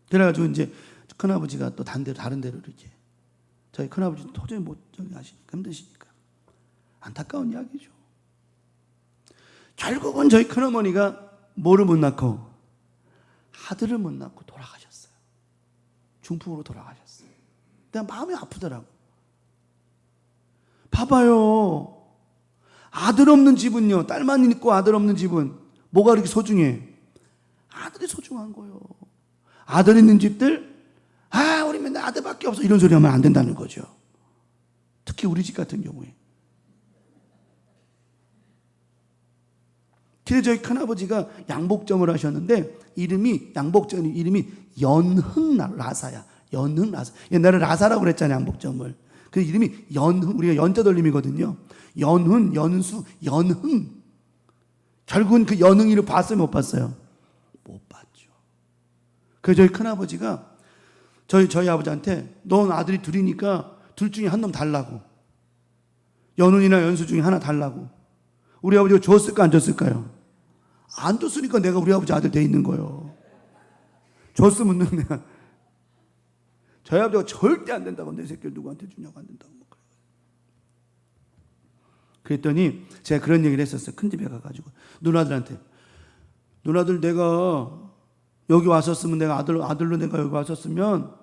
B: 그래가지고 이제 큰아버지가 또 다른 데로 이렇게 저희 큰아버지 도저히 못 저기 하시니까 힘드시니까 안타까운 이야기죠. 결국은 저희 큰어머니가 뭐를 못 낳고 아들을 못 낳고 돌아가셨어요. 중풍으로 돌아가셨어요. 내가 마음이 아프더라고. 봐봐요. 아들 없는 집은요, 딸만 있고 아들 없는 집은 뭐가 그렇게 소중해? 아들이 소중한 거예요. 아들 있는 집들, 우리 맨날 아들밖에 없어, 이런 소리 하면 안 된다는 거죠. 특히 우리 집 같은 경우에. 그래서 저희 큰아버지가 양복점을 하셨는데 양복점 이름이 연흥라사야. 연흥라사. 옛날에 라사라고 그랬잖아요, 양복점을. 그 이름이 연흥, 우리가 연자 돌림이거든요. 연훈, 연수, 연흥. 결국은 그 연흥이를 봤어요, 못 봤어요? 못 봤죠. 그래서 저희 큰아버지가 저희 아버지한테 넌 아들이 둘이니까 둘 중에 한 놈 달라고. 연훈이나 연수 중에 하나 달라고. 우리 아버지가 줬을까 안 줬을까요? 안 줬으니까 내가 우리 아버지 아들 돼 있는 거예요. 줬으면 내가 저희 아버지가 절대 안 된다고, 내 새끼를 누구한테 주냐고, 안 된다고. 그랬더니 제가 그런 얘기를 했었어요. 큰 집에 가가지고 누나들한테, 누나들 내가 여기 왔었으면, 내가 아들로 내가 여기 왔었으면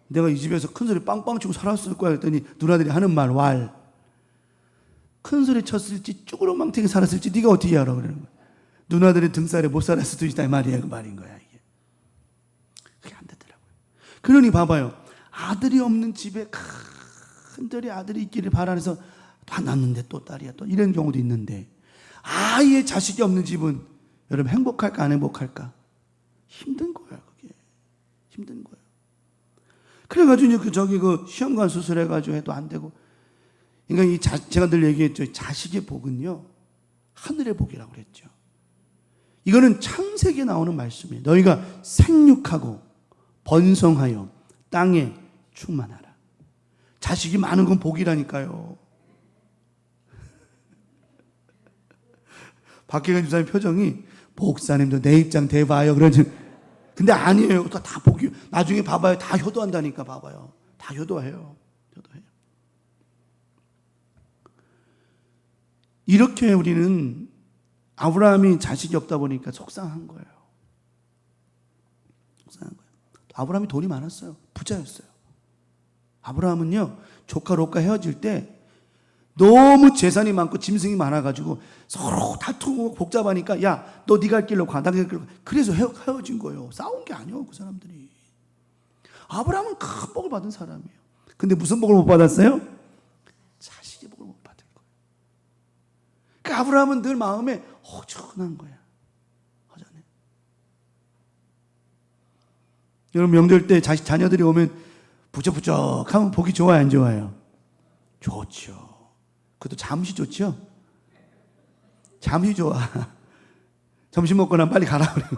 B: 내가 이 집에서 큰 소리 빵빵 치고 살았을 거야. 했더니 누나들이 하는 말, 큰 소리 쳤을지 쭈그러망태게 살았을지 네가 어떻게 알아? 그러는 거야. 누나들의 등살에 못 살았을 수도 있다, 이 말이야. 그 말인 거야 이게. 그게 안 되더라고요. 그러니 봐봐요. 아들이 없는 집에 큰절이 아들이 있기를 바라면서 다 낳는데 또 딸이야, 또 이런 경우도 있는데, 아예 자식이 없는 집은 여러분 행복할까 안 행복할까? 힘든 거야. 그게 힘든 거예요. 그래가지고 그 시험관 수술해가지고 해도 안 되고. 그러니까 제가 늘 얘기했죠. 자식의 복은요, 하늘의 복이라고 그랬죠. 이거는 창세기에 나오는 말씀이에요. 너희가 생육하고 번성하여 땅에 충만하라. 자식이 많은 건 복이라니까요. 박혜근 주사님 표정이, 목사님도 내 입장 대봐요 그러지. 근데 아니에요. 다 복이. 나중에 봐봐요. 다 효도한다니까. 봐봐요. 다 효도해요. 이렇게 우리는 아브라함이 자식이 없다 보니까 속상한 거예요. 아브라함이 돈이 많았어요. 부자였어요. 아브라함은요, 조카 롯과 헤어질 때 너무 재산이 많고 짐승이 많아가지고 서로 다투고 복잡하니까, 야, 너 네가 갈 길로 가, 나 갈 길로 가. 그래서 헤어진 거예요. 싸운 게 아니에요, 그 사람들이. 아브라함은 큰 복을 받은 사람이에요. 근데 무슨 복을 못 받았어요? 자식의 복을 못 받은 거예요. 그러니까 아브라함은 늘 마음에 허전한 거야. 허전해. 여러분, 명절 때 자녀들이 오면 부쩍부쩍하면 보기 좋아요, 안 좋아요? 좋죠. 그것도 잠시 좋죠? 잠시 좋아. 점심 먹고 난 빨리 가라 그래요.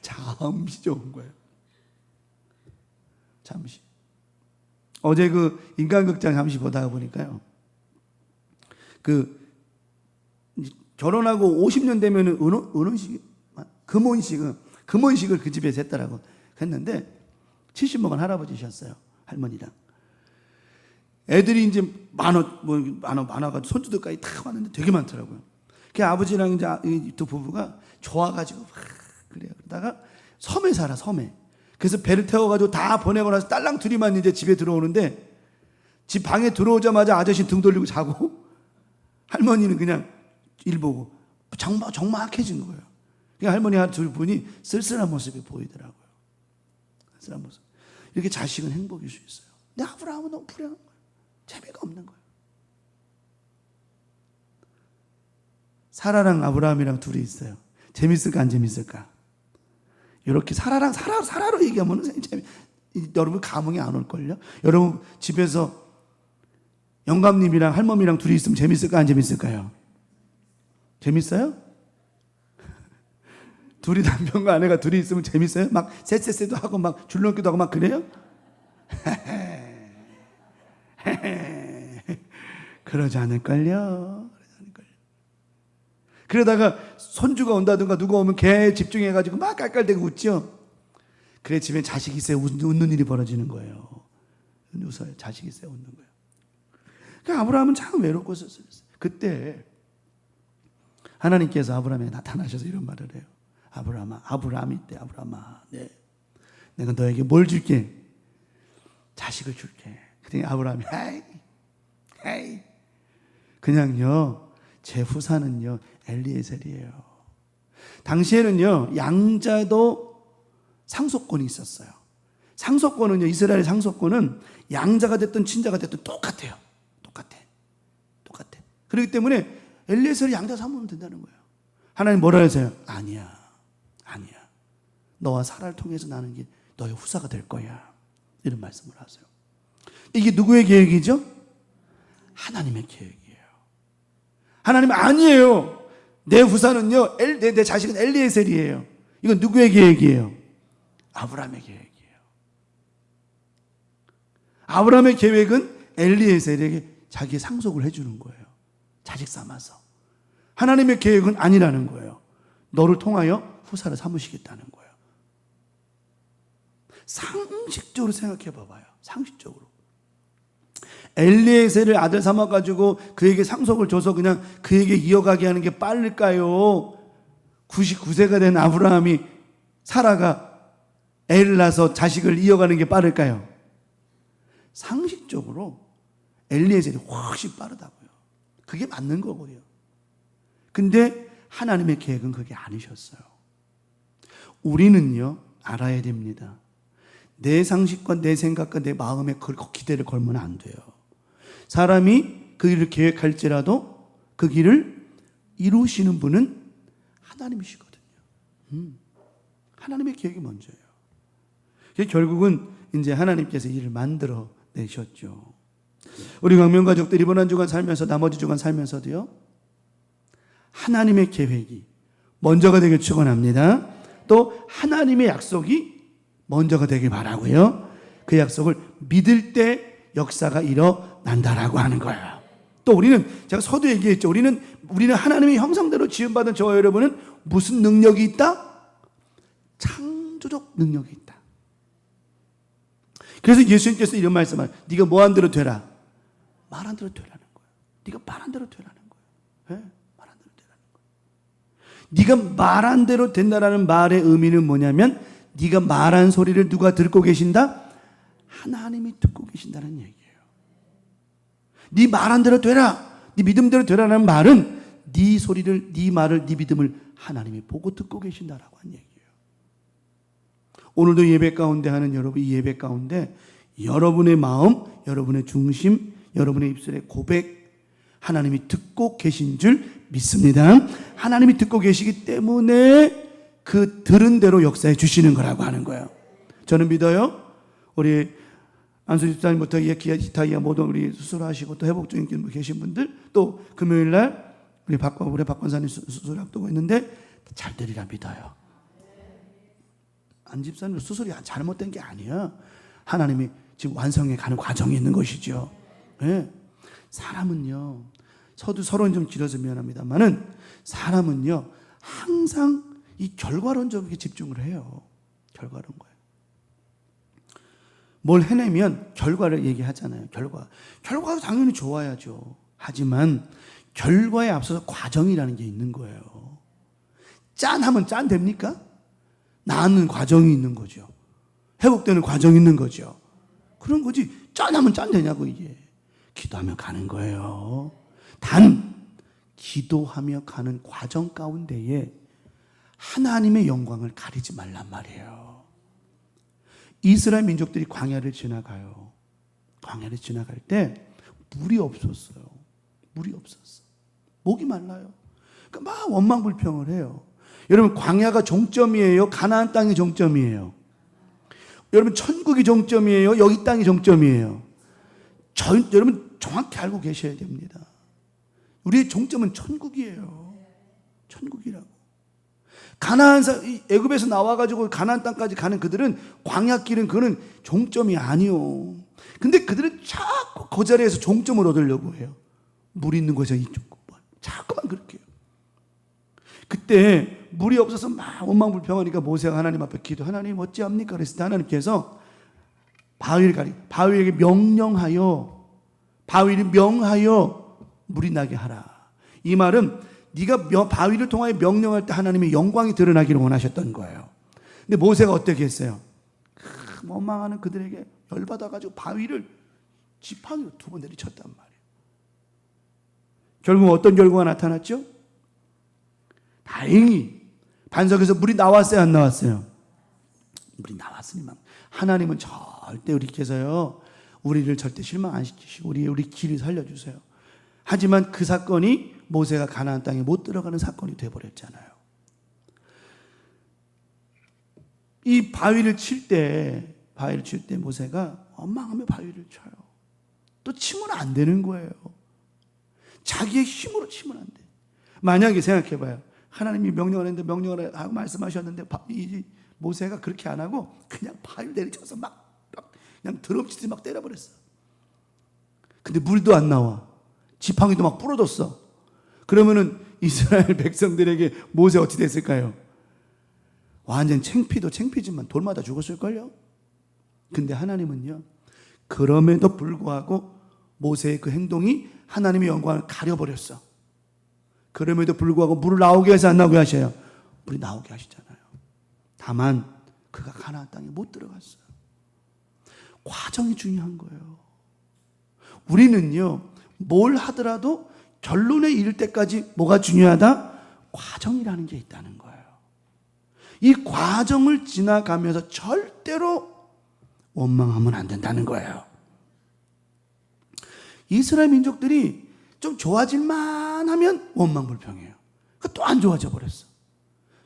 B: 잠시 좋은 거예요. 잠시. 어제 그 인간극장 잠시 보다가 보니까요, 결혼하고 50년 되면은 금혼식을 그 집에서 했더라고. 했는데 70먹은 할아버지셨어요. 할머니랑. 애들이 이제 많아가지고 손주들까지 다 왔는데 되게 많더라고요. 그 아버지랑 이제 두 부부가 좋아가지고 막 그래요. 그러다가 섬에 살아, 섬에. 그래서 배를 태워가지고 다 보내고 나서 딸랑 둘이만 이제 집에 들어오는데, 집 방에 들어오자마자 아저씨 등 돌리고 자고, 할머니는 그냥 일 보고 적막해진 거예요. 그러니까 할머니 한 두 분이 쓸쓸한 모습이 보이더라고요. 쓸쓸한 모습. 이렇게 자식은 행복일 수 있어요. 근데 아브라함은 너무 불행한 거예요. 재미가 없는 거예요. 사라랑 아브라함이랑 둘이 있어요. 재밌을까 안 재밌을까? 이렇게 사라로 얘기하면 여러분 감흥이 안 올걸요? 여러분 집에서 영감님이랑 할머니랑 둘이 있으면 재밌을까 안 재밌을까요? 재밌어요? 둘이 남편과 아내가 둘이 있으면 재밌어요? 막 쎄쎄쎄도 하고 막 줄넘기도 하고 막 그래요? 그러지 않을걸요? 그러다가 손주가 온다든가 누가 오면 걔 집중해가지고 막 깔깔대고 웃죠? 그래, 집에 자식이 있어야 웃는 일이 벌어지는 거예요. 웃어요. 자식이 세우는 거예요. 그러니까 아브라함은 참 외롭고 쓸쓸했어요. 그때 하나님께서 아브라함에 나타나셔서 이런 말을 해요. 아브라함이 때 아브라함아, 네, 내가 너에게 뭘 줄게? 자식을 줄게. 그랬더니 아브라함이 헤이 그냥요, 제 후사는요 엘리에셀이에요. 당시에는요 양자도 상속권이 있었어요. 상속권은요, 이스라엘 상속권은 양자가 됐든 친자가 됐든 똑같아. 그렇기 때문에 엘리에셀이 양자 삼으면 된다는 거예요. 하나님 뭐라 하세요? 아니야. 너와 사라를 통해서 나는 게 너의 후사가 될 거야. 이런 말씀을 하세요. 이게 누구의 계획이죠? 하나님의 계획이에요. 하나님 아니에요. 내 후사는요, 내 자식은 엘리에셀이에요. 이건 누구의 계획이에요? 아브라함의 계획이에요. 아브라함의 계획은 엘리에셀에게 자기의 상속을 해주는 거예요. 자식 삼아서. 하나님의 계획은 아니라는 거예요. 너를 통하여 후사를 삼으시겠다는 거예요. 상식적으로 생각해 봐봐요. 상식적으로. 엘리에셀을 아들 삼아가지고 그에게 상속을 줘서 그냥 그에게 이어가게 하는 게 빠를까요? 99세가 된 아브라함이 사라가 애를 낳아서 자식을 이어가는 게 빠를까요? 상식적으로 엘리에셀이 훨씬 빠르다고요. 그게 맞는 거고요. 근데 하나님의 계획은 그게 아니셨어요. 우리는요 알아야 됩니다. 내 상식과 내 생각과 내 마음에 기대를 걸면 안 돼요. 사람이 그 일을 계획할지라도 그 길을 이루시는 분은 하나님이시거든요. 하나님의 계획이 먼저예요. 결국은 이제 하나님께서 일을 만들어 내셨죠. 우리 광명 가족들 이번 한 주간 살면서 나머지 주간 살면서도요 하나님의 계획이 먼저가 되길 축원합니다. 또 하나님의 약속이 먼저가 되길 바라고요. 그 약속을 믿을 때 역사가 일어난다라고 하는 거예요. 또 우리는 제가 서두 얘기했죠. 우리는 하나님의 형상대로 지음받은 저와 여러분은 무슨 능력이 있다? 창조적 능력이 있다. 그래서 예수님께서 이런 말씀을 네가 뭐한 대로 되라. 말한 대로 되라는 거예요. 네가 말한 대로 되라는 거예요. 네? 말한 대로 되라는 거예요. 네가 말한 대로 된다라는 말의 의미는 뭐냐면 네가 말한 소리를 누가 듣고 계신다? 하나님이 듣고 계신다는 얘기예요. 네 말한 대로 되라. 네 믿음대로 되라는 말은 네 소리를, 네 말을, 네 믿음을 하나님이 보고 듣고 계신다라고 하는 얘기예요. 오늘도 예배 가운데 하는 여러분, 이 예배 가운데 여러분의 마음, 여러분의 중심, 여러분의 입술의 고백 하나님이 듣고 계신 줄 믿습니다. 하나님이 듣고 계시기 때문에 그 들은 대로 역사해 주시는 거라고 하는 거예요. 저는 믿어요. 우리 안수 집사님부터 기타 모든 우리 수술하시고 또 회복 중에 계신 분들, 또 금요일날 우리 박 권사님 수술 앞두고 있는데 잘 되리라 믿어요. 안 집사님 수술이 잘못된 게 아니야. 하나님이 지금 완성해 가는 과정이 있는 것이죠. 네. 사람은요, 서로는 좀 길어서 미안합니다만은 사람은요 항상 이 결과론적으로 집중을 해요. 결과론 거예요. 뭘 해내면 결과를 얘기하잖아요. 결과도 당연히 좋아야죠. 하지만 결과에 앞서서 과정이라는 게 있는 거예요. 짠하면 짠 됩니까? 나는 과정이 있는 거죠. 회복되는 과정이 있는 거죠. 그런 거지. 짠하면 짠 되냐고 이게. 기도하며 가는 거예요. 단 기도하며 가는 과정 가운데에 하나님의 영광을 가리지 말란 말이에요. 이스라엘 민족들이 광야를 지나가요. 광야를 지나갈 때 물이 없었어요. 물이 없었어. 목이 말라요. 그러니까 막 원망불평을 해요. 여러분, 광야가 종점이에요? 가나안 땅이 종점이에요? 여러분, 천국이 종점이에요? 여기 땅이 종점이에요? 여러분 정확히 알고 계셔야 됩니다. 우리의 종점은 천국이에요. 천국이라고. 애굽에서 나와가지고 가나안 땅까지 가는 그들은 광야길은 그거는 종점이 아니요. 근데 그들은 자꾸 그 자리에서 종점을 얻으려고 해요. 물 있는 곳에 이쪽 자꾸만 그렇게 해요. 그때 물이 없어서 막 원망불평하니까 모세가 하나님 앞에 기도, 하나님 어찌합니까? 그랬을 때 하나님께서 바위에게 명령하여, 바위를 명하여 물이 나게 하라. 이 말은 네가 바위를 통하여 명령할 때 하나님의 영광이 드러나기를 원하셨던 거예요. 근데 모세가 어떻게 했어요? 원망하는 그들에게 열받아가지고 바위를 지팡이로 2번 내리쳤단 말이에요. 결국 어떤 결과가 나타났죠? 다행히 반석에서 물이 나왔어요, 안 나왔어요? 물이 나왔으니만 하나님은 절대 우리께서요, 우리를 절대 실망 안 시키시고 우리 길을 살려주세요. 하지만 그 사건이 모세가 가나안 땅에 못 들어가는 사건이 돼버렸잖아요. 이 바위를 칠 때 모세가 원망하며 바위를 쳐요. 또 치면 안 되는 거예요. 자기의 힘으로 치면 안 돼. 만약에 생각해봐요. 하나님이 명령을 했는데 명령을 하고 말씀하셨는데 이 모세가 그렇게 안 하고 그냥 바위를 내리쳐서 막 그냥 드럼치듯이 막 때려버렸어. 근데 물도 안 나와. 지팡이도 막 부러졌어. 그러면은 이스라엘 백성들에게 모세 어찌 됐을까요? 완전 창피도 창피지만 돌마다 죽었을걸요? 근데 하나님은요, 그럼에도 불구하고 모세의 그 행동이 하나님의 영광을 가려버렸어. 그럼에도 불구하고 물을 나오게 해서 안 나오게 하셔요? 물이 나오게 하시잖아요. 다만 그가 가나안 땅에 못 들어갔어요. 과정이 중요한 거예요. 우리는요, 뭘 하더라도 결론에 이를 때까지 뭐가 중요하다? 과정이라는 게 있다는 거예요. 이 과정을 지나가면서 절대로 원망하면 안 된다는 거예요. 이스라엘 민족들이 좀 좋아질만 하면 원망불평해요. 또 안 좋아져 버렸어.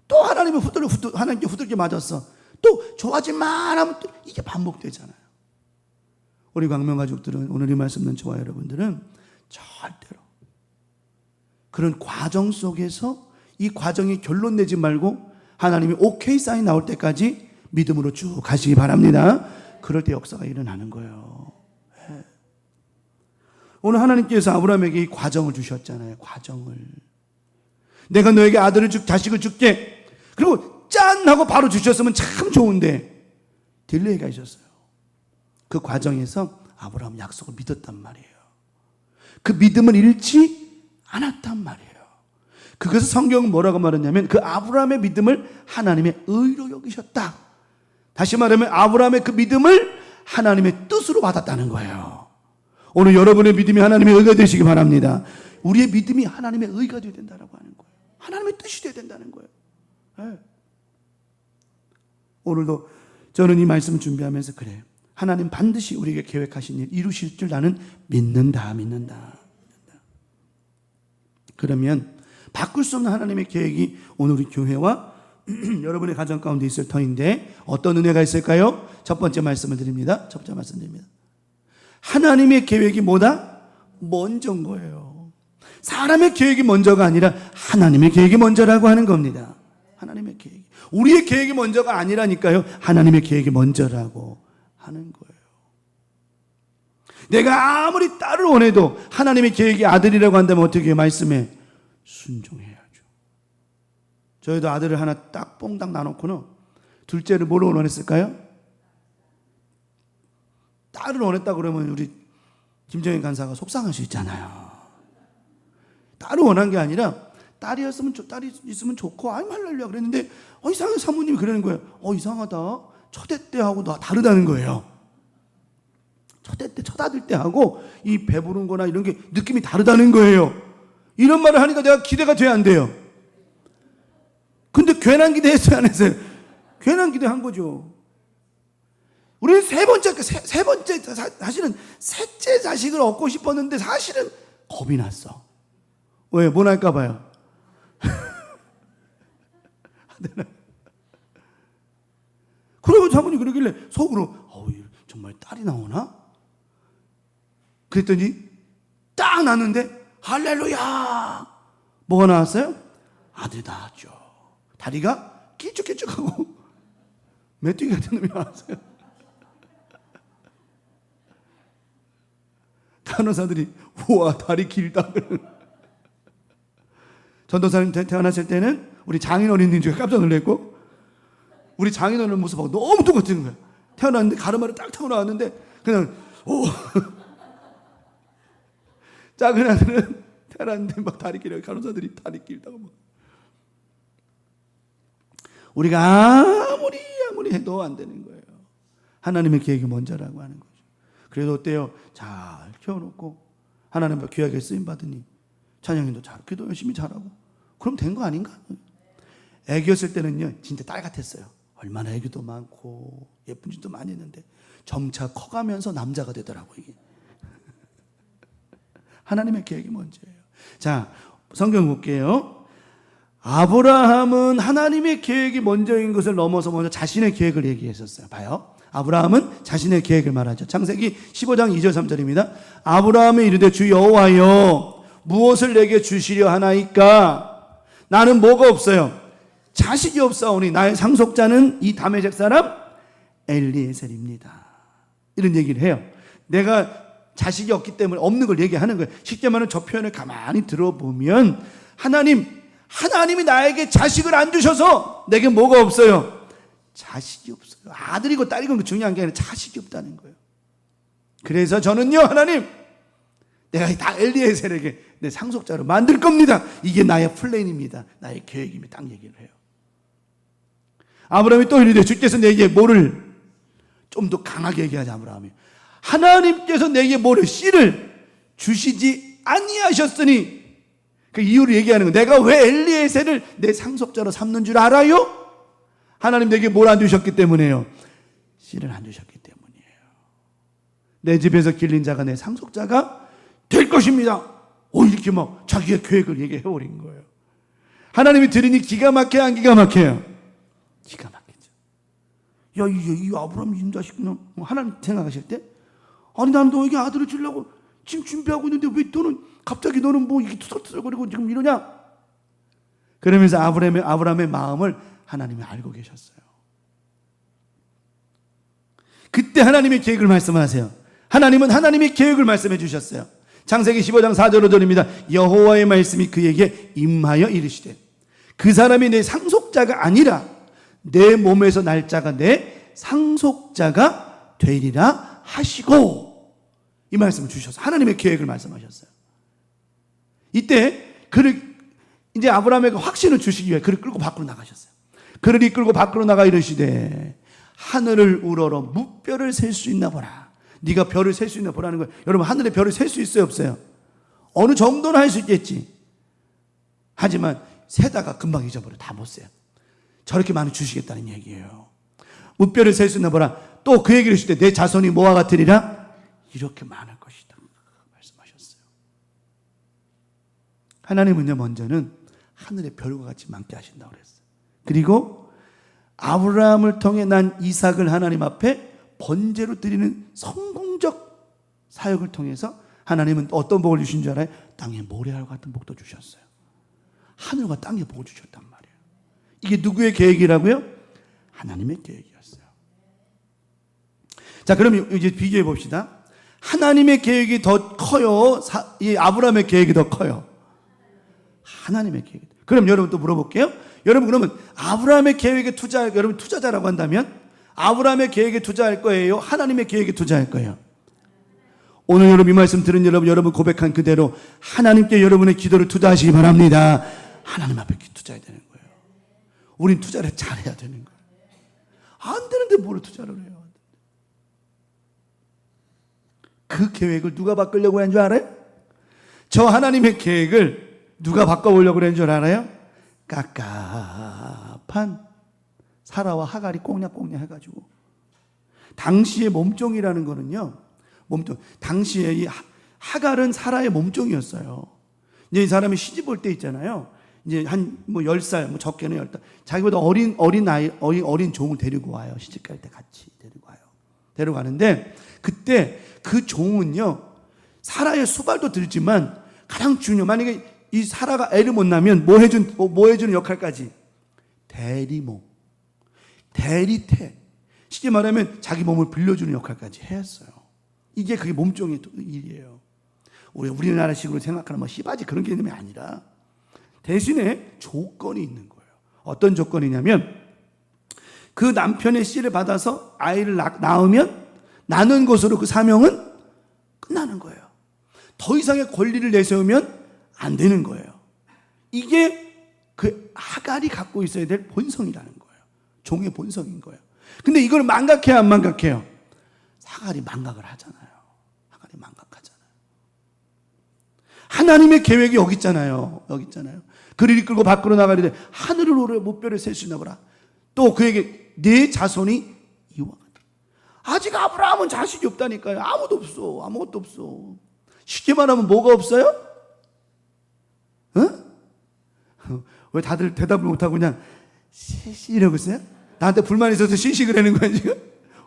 B: 또 하나님께 후들겨 맞았어. 또 좋아질만 하면 또 이게 반복되잖아요. 우리 광명 가족들은, 오늘 이 말씀 듣는 저와 여러분들은 절대로 그런 과정 속에서 이 과정이 결론 내지 말고 하나님이 오케이 사인 나올 때까지 믿음으로 쭉 가시기 바랍니다. 그럴 때 역사가 일어나는 거예요. 네. 오늘 하나님께서 아브라함에게 이 과정을 주셨잖아요. 과정을. 내가 너에게 자식을 줄게. 그리고 짠 하고 바로 주셨으면 참 좋은데 딜레이가 있었어요. 그 과정에서 아브라함 약속을 믿었단 말이에요. 그 믿음을 잃지 않았단 말이에요. 그것을 성경은 뭐라고 말했냐면 그 아브라함의 믿음을 하나님의 의로 여기셨다. 다시 말하면 아브라함의 그 믿음을 하나님의 뜻으로 받았다는 거예요. 오늘 여러분의 믿음이 하나님의 의가 되시기 바랍니다. 우리의 믿음이 하나님의 의가 되어야 된다고 하는 거예요. 하나님의 뜻이 되어야 된다는 거예요. 네. 오늘도 저는 이 말씀을 준비하면서 그래요. 하나님 반드시 우리에게 계획하신 일 이루실 줄 나는 믿는다. 그러면 바꿀 수 없는 하나님의 계획이 오늘 우리 교회와 여러분의 가정 가운데 있을 터인데 어떤 은혜가 있을까요? 첫 번째 말씀을 드립니다. 첫 번째 말씀 드립니다. 하나님의 계획이 뭐다? 먼저인 거예요. 사람의 계획이 먼저가 아니라 하나님의 계획이 먼저라고 하는 겁니다. 하나님의 계획. 우리의 계획이 먼저가 아니라니까요. 하나님의 계획이 먼저라고 하는 거예요. 내가 아무리 딸을 원해도 하나님의 계획이 아들이라고 한다면 어떻게 해요? 말씀에 순종해야죠. 저희도 아들을 하나 딱 뽕딱 나놓고는 둘째를 뭘 원했을까요? 딸을 원했다 그러면 우리 김정인 간사가 속상할 수 있잖아요. 딸을 원한 게 아니라 딸이 있으면 좋고 아이 할렐루야 그랬는데 이상하게 사모님이 그러는 거예요. 이상하다. 초대 때하고 다르다는 거예요. 초대 때, 첫 아들 때하고 이 배부른 거나 이런 게 느낌이 다르다는 거예요. 이런 말을 하니까 내가 기대가 돼야 안 돼요? 근데 괜한 기대 했어요, 안 했어요? 괜한 기대 한 거죠. 우리는 세 번째, 사실은 셋째 자식을 얻고 싶었는데 사실은 겁이 났어. 왜? 뭐 날까봐요. 그러고 사모님 그러길래 속으로 정말 딸이 나오나? 그랬더니 딱 났는데 할렐루야! 뭐가 나왔어요? 아들이 나왔죠. 다리가 길쭉길쭉하고 메뚜기 같은 놈이 나왔어요. 간호사들이 우와 다리 길다. 전도사님 태어났을 때는 우리 장인어른님 중에 깜짝 놀랐고 우리 장인어른 모습하고 너무 똑같은 거예요.
C: 태어났는데 가르마를 딱 타고 나왔는데 그냥 오 작은 아들은 태어났는데 막 다리 길어 간호사들이 다리 길다고 막. 우리가 아무리 해도 안 되는 거예요. 하나님의 계획이 먼저라고 하는 거죠. 그래도 어때요? 잘 키워놓고 하나님 앞에 귀하게 쓰임 받으니 찬양인도 잘 기도 열심히 잘하고 그럼 된 거 아닌가? 애기였을 때는요 진짜 딸 같았어요. 얼마나 애교도 많고 예쁜 짓도 많이 했는데 점차 커가면서 남자가 되더라고요. 이게 하나님의 계획이 먼저예요. 자, 성경 볼게요. 아브라함은 하나님의 계획이 먼저인 것을 넘어서 먼저 자신의 계획을 얘기했었어요. 봐요. 아브라함은 자신의 계획을 말하죠. 창세기 15장 2절 3절입니다. 아브라함이 이르되 주 여호와여 무엇을 내게 주시려 하나이까? 나는 뭐가 없어요? 자식이 없사오니 나의 상속자는 이 다메섹 사람 엘리에셀입니다. 이런 얘기를 해요. 내가 자식이 없기 때문에 없는 걸 얘기하는 거예요. 쉽게 말하면 저 표현을 가만히 들어보면 하나님이 나에게 자식을 안 주셔서 내게 뭐가 없어요? 자식이 없어요. 아들이고 딸이고 중요한 게 아니라 자식이 없다는 거예요. 그래서 저는요 하나님 내가 다 엘리에셀에게 내 상속자로 만들 겁니다. 이게 나의 플랜입니다. 나의 계획입니다. 딱 얘기를 해요. 아브라함이 또 이르되 주께서 내게 뭐를 좀 더 강하게 얘기하자. 아브라함이 하나님께서 내게 뭐를 씨를 주시지 아니하셨으니 그 이유를 얘기하는 거예요. 내가 왜 엘리에셀을 내 상속자로 삼는 줄 알아요? 하나님 내게 뭘 안 주셨기 때문에요. 씨를 안 주셨기 때문이에요. 내 집에서 길린 자가 내 상속자가 될 것입니다. 이렇게 막 자기의 계획을 얘기해 버린 거예요. 하나님이 들으니 기가 막혀요, 안 기가 막혀요? 기가 막히죠. 야, 이 아브라함 이 자식은 하나님 생각하실 때 아니 나는 너에게 아들을 주려고 지금 준비하고 있는데 왜 너는 갑자기 너는 뭐 이게 투덜투덜거리고 지금 이러냐? 그러면서 아브라함의 마음을 하나님이 알고 계셨어요. 그때 하나님의 계획을 말씀하세요. 하나님은 하나님의 계획을 말씀해 주셨어요. 창세기 15장 4절 5절입니다. 여호와의 말씀이 그에게 임하여 이르시되 그 사람이 내 상속자가 아니라 내 몸에서 날 자가 내 상속자가 되리라 하시고 이 말씀을 주셔서 하나님의 계획을 말씀하셨어요. 이때 그를 이제 아브라함에게 확신을 주시기 위해 그를 끌고 밖으로 나가셨어요. 그를 이끌고 밖으로 나가 이르시되 하늘을 우러러 무별을 셀 수 있나 보라. 네가 별을 셀 수 있나 보라는 거예요. 여러분 하늘의 별을 셀 수 있어요 없어요? 어느 정도는 할 수 있겠지. 하지만 세다가 금방 잊어버려. 다 못 세요. 저렇게 많이 주시겠다는 얘기예요. 무별을 셀 수 있나 보라. 또 그 얘기를 하실 때 내 자손이 뭐와 같으리라? 이렇게 많을 것이다 말씀하셨어요. 하나님은요 먼저는 하늘의 별과 같이 많게 하신다고 그랬어요. 그리고 아브라함을 통해 난 이삭을 하나님 앞에 번제로 드리는 성공적 사역을 통해서 하나님은 어떤 복을 주신 줄 알아요? 땅에 모래알 같은 복도 주셨어요. 하늘과 땅에 복을 주셨단 말이에요. 이게 누구의 계획이라고요? 하나님의 계획이었어요. 자, 그럼 이제 비교해 봅시다. 하나님의 계획이 더 커요? 이 아브라함의 계획이 더 커요? 하나님의 계획이. 그럼 여러분 또 물어볼게요. 여러분 그러면 아브라함의 계획에 여러분 투자자라고 한다면 아브라함의 계획에 투자할 거예요? 하나님의 계획에 투자할 거예요? 오늘 여러분 이 말씀 들은 여러분 고백한 그대로 하나님께 여러분의 기도를 투자하시기 바랍니다. 하나님 앞에 투자해야 되는 거예요. 우린 투자를 잘해야 되는 거예요. 안 되는데 뭘 투자를 해요? 그 계획을 누가 바꾸려고 한 줄 알아요? 저 하나님의 계획을 누가 바꿔보려고 그런 줄 알아요? 깝깝한 사라와 하갈이 꽁냥꽁냥 해가지고. 당시의 몸종이라는 거는요, 당시에 이 하갈은 사라의 몸종이었어요. 이제 이 사람이 시집 올 때 있잖아요. 이제 한 10살, 적게는 10살. 자기보다 어린 종을 데리고 와요. 시집 갈 때 같이 데리고 와요. 데려가는데 그때 그 종은요, 사라의 수발도 들지만 가장 만약에 이 사라가 애를 못 낳으면 뭐 해주는 역할까지? 대리모, 대리태. 쉽게 말하면 자기 몸을 빌려주는 역할까지 했어요. 이게 그게 몸종의 일이에요. 우리나라식으로 생각하는 시바지 그런 개념이 아니라 대신에 조건이 있는 거예요. 어떤 조건이냐면
B: 그 남편의 씨를 받아서 아이를 낳으면 나는 것으로 그 사명은 끝나는 거예요. 더 이상의 권리를 내세우면 안 되는 거예요. 이게 그 하갈이 갖고 있어야 될 본성이라는 거예요. 종의 본성인 거예요. 근데 이걸 망각해야 안 망각해요? 하갈이 망각을 하잖아요. 하갈이 망각하잖아요. 하나님의 계획이 여기 있잖아요. 여기 있잖아요. 그를 이끌고 밖으로 나가리되 하늘을 오르 무뼈를 셀 수 있나 보라. 또 그에게 네 자손이 이와 같다. 아직 아브라함은 자식이 없다니까요. 아무도 없어. 아무것도 없어. 쉽게 말하면 뭐가 없어요? 어? 왜 다들 대답을 못하고 그냥 시시 이러고 있어요? 나한테 불만 있어서 시시 그러는 거야 지금?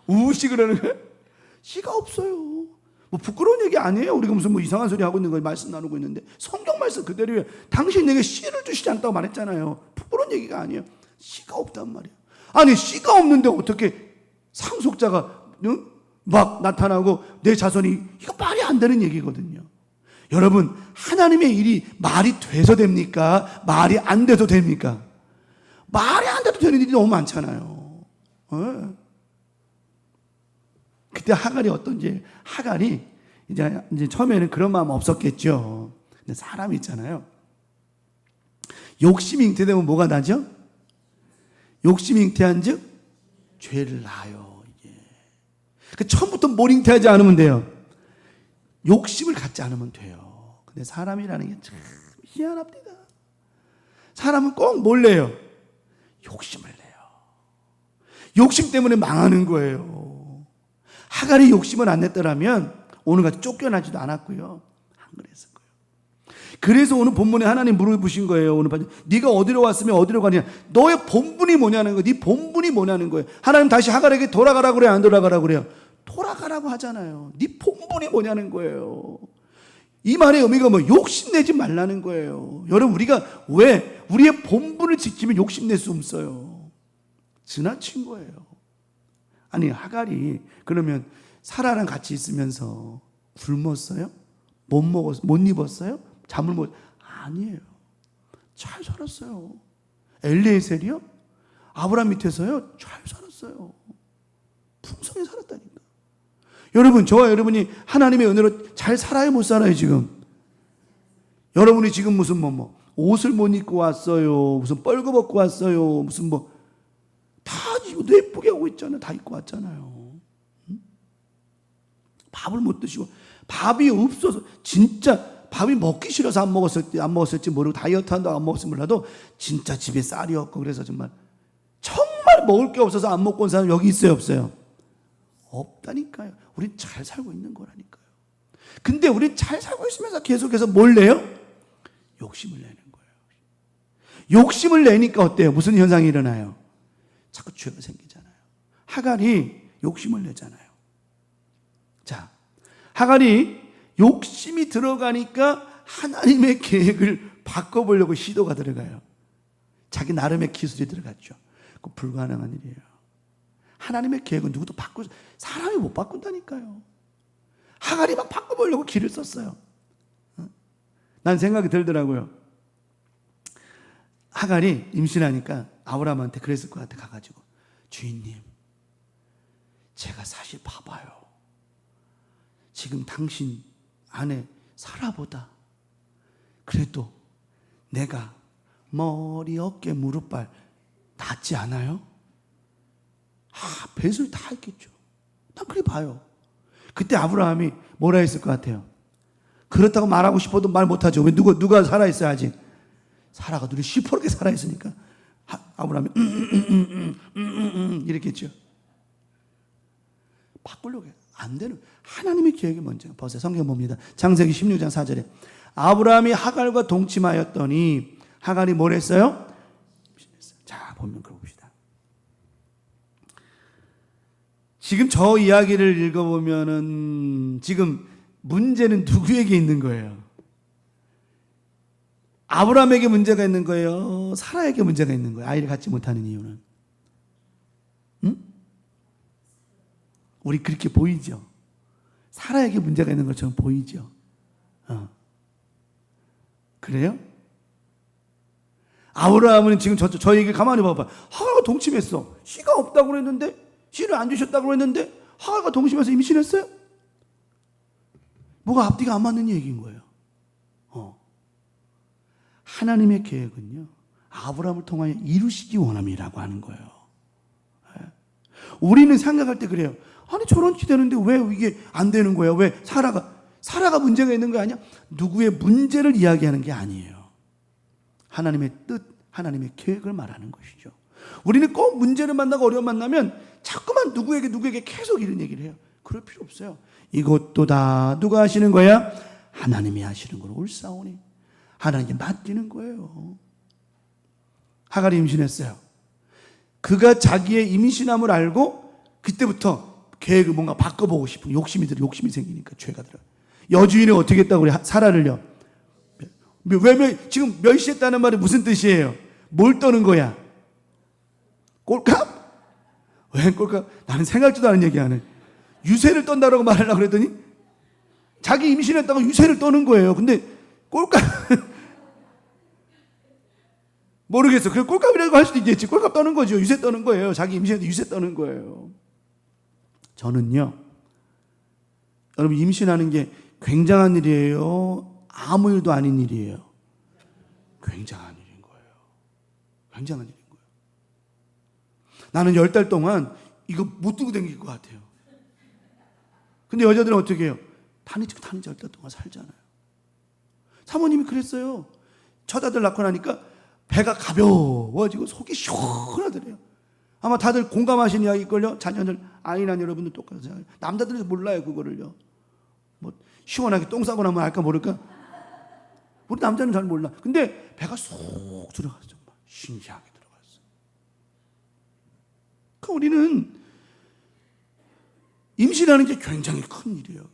B: 우시 그러는 거야? 시가 없어요. 뭐 부끄러운 얘기 아니에요. 우리가 무슨 뭐 이상한 소리 하고 있는 거 말씀 나누고 있는데 성경 말씀 그대로예요. 당신 내게 씨를 주시지 않다고 말했잖아요. 부끄러운 얘기가 아니에요. 씨가 없단 말이에요. 아니 씨가 없는데 어떻게 상속자가 막 나타나고 내 자손이, 이거 말이 안 되는 얘기거든요. 여러분, 하나님의 일이 말이 돼서 됩니까? 말이 안 돼도 됩니까? 말이 안 돼도 되는 일이 너무 많잖아요. 그때 하갈이 어떤지, 하갈이 이제 처음에는 그런 마음 없었겠죠. 근데 사람이 있잖아요. 욕심이 잉태되면 뭐가 나죠? 욕심이 잉태한즉 죄를 낳아요. 이게. 그 처음부터 뭘 잉태하지 않으면 돼요. 욕심을 갖지 않으면 돼요. 근데 사람이라는 게 참 희한합니다. 사람은 꼭 뭘 내요? 욕심을 내요. 욕심 때문에 망하는 거예요. 하갈이 욕심을 안 냈더라면 오늘같이 쫓겨나지도 않았고요. 안 그랬을 거예요. 그래서 오늘 본문에 하나님 물어보신 거예요. 오늘 네가 어디로 왔으면 어디로 가냐? 너의 본분이 뭐냐는 거예요. 네 본분이 뭐냐는 거예요. 하나님 다시 하갈에게 돌아가라고 그래요? 안 돌아가라고 그래요? 돌아가라고 하잖아요. 네 본분이 뭐냐는 거예요. 이 말의 의미가 뭐 욕심내지 말라는 거예요. 여러분, 우리가 왜 우리의 본분을 지키면 욕심낼 수 없어요? 지나친 거예요. 아니, 하갈이 그러면 사라랑 같이 있으면서 굶었어요? 못 먹었어요? 못 입었어요? 잠을 못? 아니에요. 잘 살았어요. 엘리에셀이요? 아브라함 밑에서요? 잘 살았어요. 풍성히 살았다니까. 여러분, 저와 여러분이 하나님의 은혜로 잘 살아요, 못 살아요, 지금? 여러분이 지금 무슨 옷을 못 입고 왔어요. 무슨 뻘거벗고 왔어요. 무슨 다 입고 예쁘게 하고 있잖아요. 다 입고 왔잖아요. 응? 밥을 못 드시고, 밥이 없어서, 진짜 밥이 먹기 싫어서 안 먹었을지 모르고 다이어트 한다고 안 먹었을지 몰라도 진짜 집에 쌀이 없고 그래서 정말 먹을 게 없어서 안 먹고 온 사람 여기 있어요, 없어요? 없다니까요. 우린 잘 살고 있는 거라니까요. 근데 우린 잘 살고 있으면서 계속해서 뭘 내요? 욕심을 내는 거예요. 욕심을 내니까 어때요? 무슨 현상이 일어나요? 자꾸 죄가 생기잖아요. 하갈이 욕심을 내잖아요. 자, 하갈이 욕심이 들어가니까 하나님의 계획을 바꿔보려고 시도가 들어가요. 자기 나름의 기술이 들어갔죠. 그거 불가능한 일이에요. 하나님의 계획은 누구도 사람이 못 바꾼다니까요. 하갈이 막 바꿔보려고 길을 썼어요. 난 생각이 들더라고요. 하갈이 임신하니까 아브라함한테 그랬을 것 같아. 가가지고, 주인님, 제가 사실 봐봐요. 지금 당신 아내 사라보다 그래도 내가 머리, 어깨, 무릎발 낫지 않아요? 뱃을 다 했겠죠. 난 그래 봐요. 그때 아브라함이 뭐라 했을 것 같아요? 그렇다고 말하고 싶어도 말 못하죠. 왜 누가 살아있어요 아직? 사라가 눈이 시퍼렇게 살아있으니까 아브라함이 이렇게 했죠. 바꾸려고 해요. 안 되는, 하나님의 계획이 먼저. 보세요. 성경 봅니다. 창세기 16장 4절에 아브라함이 하갈과 동침하였더니 하갈이 뭘 했어요? 자, 보면 그거 봅시다. 지금 저 이야기를 읽어보면은 지금 문제는 누구에게 있는 거예요? 아브라함에게 문제가 있는 거예요? 사라에게 문제가 있는 거예요? 아이를 갖지 못하는 이유는? 응? 우리 그렇게 보이죠? 사라에게 문제가 있는 것처럼 보이죠? 그래요? 아브라함은 지금 저 얘기 가만히 봐봐. 하가가 동침했어. 씨가 없다고 그랬는데, 씨를 안 주셨다고 그랬는데 하가가 동침해서 임신했어요? 뭐가 앞뒤가 안 맞는 얘기인 거예요. 하나님의 계획은요, 아브라함을 통하여 이루시기 원함이라고 하는 거예요. 우리는 생각할 때 그래요. 아니 저런 치 되는데 왜 이게 안 되는 거야? 왜 사라가 문제가 있는 거 아니야? 누구의 문제를 이야기하는 게 아니에요. 하나님의 뜻, 하나님의 계획을 말하는 것이죠. 우리는 꼭 문제를 만나고 어려움 만나면 자꾸만 누구에게 계속 이런 얘기를 해요. 그럴 필요 없어요. 이것도 다 누가 하시는 거야? 하나님이 하시는 걸 옳사오니 하나님께 맡기는 거예요. 하갈이 임신했어요. 그가 자기의 임신함을 알고 그때부터 계획을 뭔가 바꿔보고 싶은 욕심이 생기니까 죄가 들어요. 여주인은 어떻게 했다고 그래? 사라를요. 지금 멸시했다는 말이 무슨 뜻이에요? 뭘 떠는 거야? 꼴값? 왜 꼴값? 나는 생각지도 않은 얘기 안 해. 유세를 떤다고 말하려고 그랬더니 자기 임신했다고 유세를 떠는 거예요. 근데 꼴값 모르겠어. 그래 꼴값이라고 할 수도 있겠지. 꼴값 떠는 거죠. 유세 떠는 거예요. 자기 임신했는데 유세 떠는 거예요. 저는요, 여러분 임신하는 게 굉장한 일이에요? 아무 일도 아닌 일이에요? 굉장한 일인 거예요. 굉장한 일인 거예요. 나는 10달 동안 이거 못 들고 다닐 것 같아요. 근데 여자들은 어떻게 해요? 단지 10달 동안 살잖아요. 사모님이 그랬어요. 첫 아들 낳고 나니까 배가 가벼워지고 속이 시원하더래요. 아마 다들 공감하시는 이야기일걸요. 자녀들 아이 낳은 여러분들 똑같아요. 남자들은 몰라요 그거를요. 뭐 시원하게 똥 싸고 나면 알까 모를까? 우리 남자는 잘 몰라. 근데 배가 쏙 들어갔어. 정말 신기하게 들어갔어. 그러니까 우리는 임신하는 게 굉장히 큰 일이에요.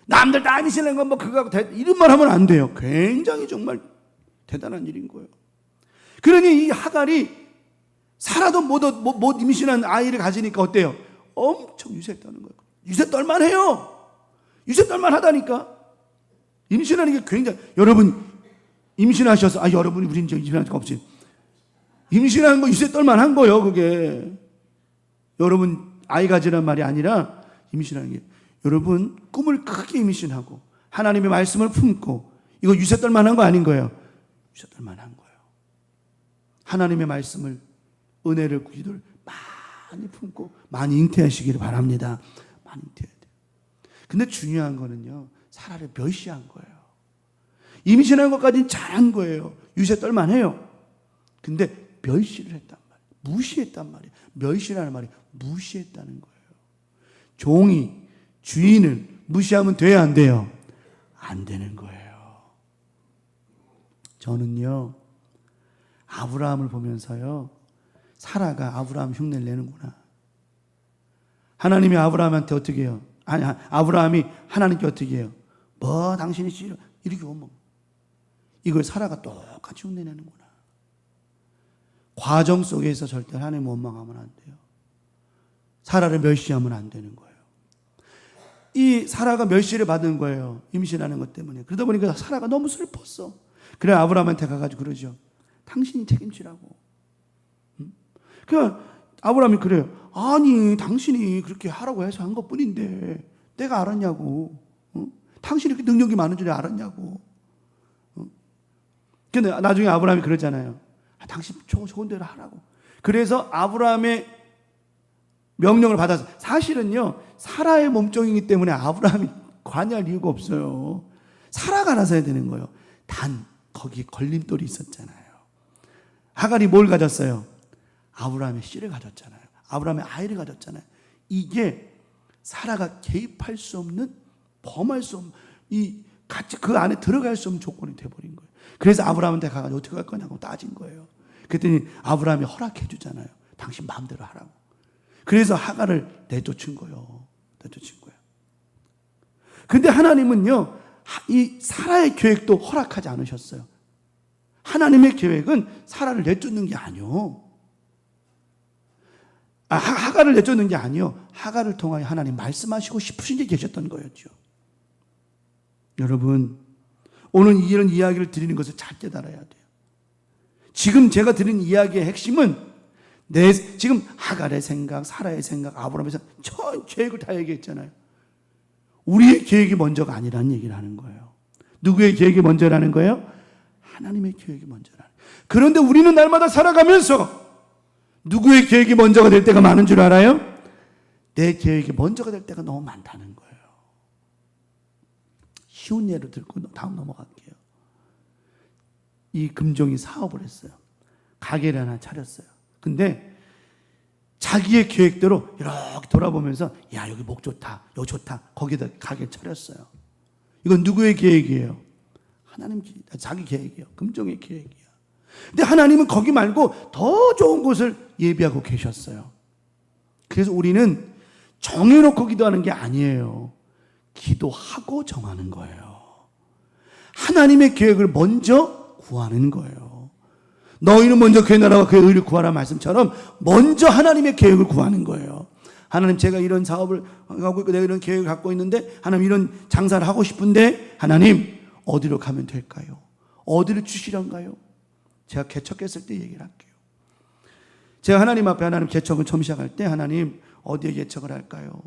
B: 남들 다 임신하는 건 뭐 그거 이런 말 하면 안 돼요. 굉장히 정말 대단한 일인 거예요. 그러니 이 하갈이 살아도 못 임신한 아이를 가지니까 어때요? 엄청 유세 떠는 거예요. 유세 떨만 해요. 유세 떨만 하다니까. 임신하는 게 굉장히, 여러분 임신하셔서, 여러분이 우린 임신할 거 없지. 임신하는 거 유세 떨만 한 거예요, 그게. 여러분 아이 가지란 말이 아니라 임신하는 게, 여러분 꿈을 크게 임신하고 하나님의 말씀을 품고 이거 유세 떨만 한 거 아닌 거예요. 유세 떨만 한 거예요. 하나님의 말씀을, 은혜를, 기도를 많이 품고 많이 잉태하시기를 바랍니다. 많이 잉태해야 돼요. 근데 중요한 거는요, 사라를 멸시한 거예요. 임신한 것까지는 잘한 거예요. 유세 떨만 해요. 근데 멸시를 했단 말이에요. 무시했단 말이에요. 멸시라는 말이 무시했다는 거예요. 종이 주인을 무시하면 돼야 안 돼요? 안 되는 거예요. 저는요, 아브라함을 보면서요, 사라가 아브라함 흉내를 내는구나. 하나님이 아브라함한테 어떻게 해요? 아브라함이 하나님께 어떻게 해요? 뭐 당신이 싫어 이렇게 오면 이걸 사라가 똑같이 흉내내는구나. 과정 속에서 절대 하나님 원망하면 안 돼요. 사라를 멸시하면 안 되는 거예요. 이 사라가 멸시를 받은 거예요. 임신하는 것 때문에. 그러다 보니까 사라가 너무 슬펐어. 그래 아브라함한테 가가지고 그러죠. 당신이 책임지라고. 그러니까 아브라함이 그래요. 아니 당신이 그렇게 하라고 해서 한 것뿐인데 내가 알았냐고. 당신이 그렇게 능력이 많은 줄 알았냐고. 근데 나중에 아브라함이 그러잖아요. 당신 좋은 대로 하라고. 그래서 아브라함의 명령을 받아서, 사실은요 사라의 몸종이기 때문에 아브라함이 관여할 이유가 없어요. 사라가 알아서 해야 되는 거예요. 단 거기에 걸림돌이 있었잖아요. 하갈이 뭘 가졌어요? 아브라함의 씨를 가졌잖아요. 아브라함의 아이를 가졌잖아요. 이게 사라가 개입할 수 없는, 범할 수 없는, 같이 그 안에 들어갈 수 없는 조건이 돼버린 거예요. 그래서 아브라함한테 가가지고 어떻게 할 거냐고 따진 거예요. 그랬더니 아브라함이 허락해 주잖아요. 당신 마음대로 하라고. 그래서 하갈을 내쫓은 거예요. 근데 하나님은요, 이 사라의 계획도 허락하지 않으셨어요. 하나님의 계획은 사라를 내쫓는 게 아니요. 하갈을 내쫓는 게 아니요. 하갈을 통하여 하나님 말씀하시고 싶으신 게 계셨던 거였죠. 여러분, 오늘 이런 이야기를 드리는 것을 잘 깨달아야 돼요. 지금 제가 드린 이야기의 핵심은 지금 하갈의 생각, 사라의 생각, 아브라함의 생각, 전 계획을 다 얘기했잖아요. 우리의 계획이 먼저가 아니라는 얘기를 하는 거예요. 누구의 계획이 먼저라는 거예요? 하나님의 계획이 먼저라는 거예요. 그런데 우리는 날마다 살아가면서 누구의 계획이 먼저가 될 때가 많은 줄 알아요? 내 계획이 먼저가 될 때가 너무 많다는 거예요. 쉬운 예를 들고 다음 넘어갈게요. 이 금종이 사업을 했어요. 가게를 하나 차렸어요. 근데 자기의 계획대로 이렇게 돌아보면서 야 여기 목 좋다, 여기 좋다, 거기다 가게를 차렸어요. 이건 누구의 계획이에요? 하나님 자기 계획이에요. 금종의 계획이에요. 근데 하나님은 거기 말고 더 좋은 곳을 예비하고 계셨어요. 그래서 우리는 정해놓고 기도하는 게 아니에요. 기도하고 정하는 거예요. 하나님의 계획을 먼저 구하는 거예요. 너희는 먼저 그의 나라와 그의 의를 구하라 말씀처럼 먼저 하나님의 계획을 구하는 거예요. 하나님 제가 이런 사업을 하고 있고 내가 이런 계획을 갖고 있는데 하나님 이런 장사를 하고 싶은데 하나님 어디로 가면 될까요? 어디를 주시란가요? 제가 개척했을 때 얘기를 할게요. 제가 하나님 앞에 하나님 개척을 처음 시작할 때 하나님 어디에 개척을 할까요?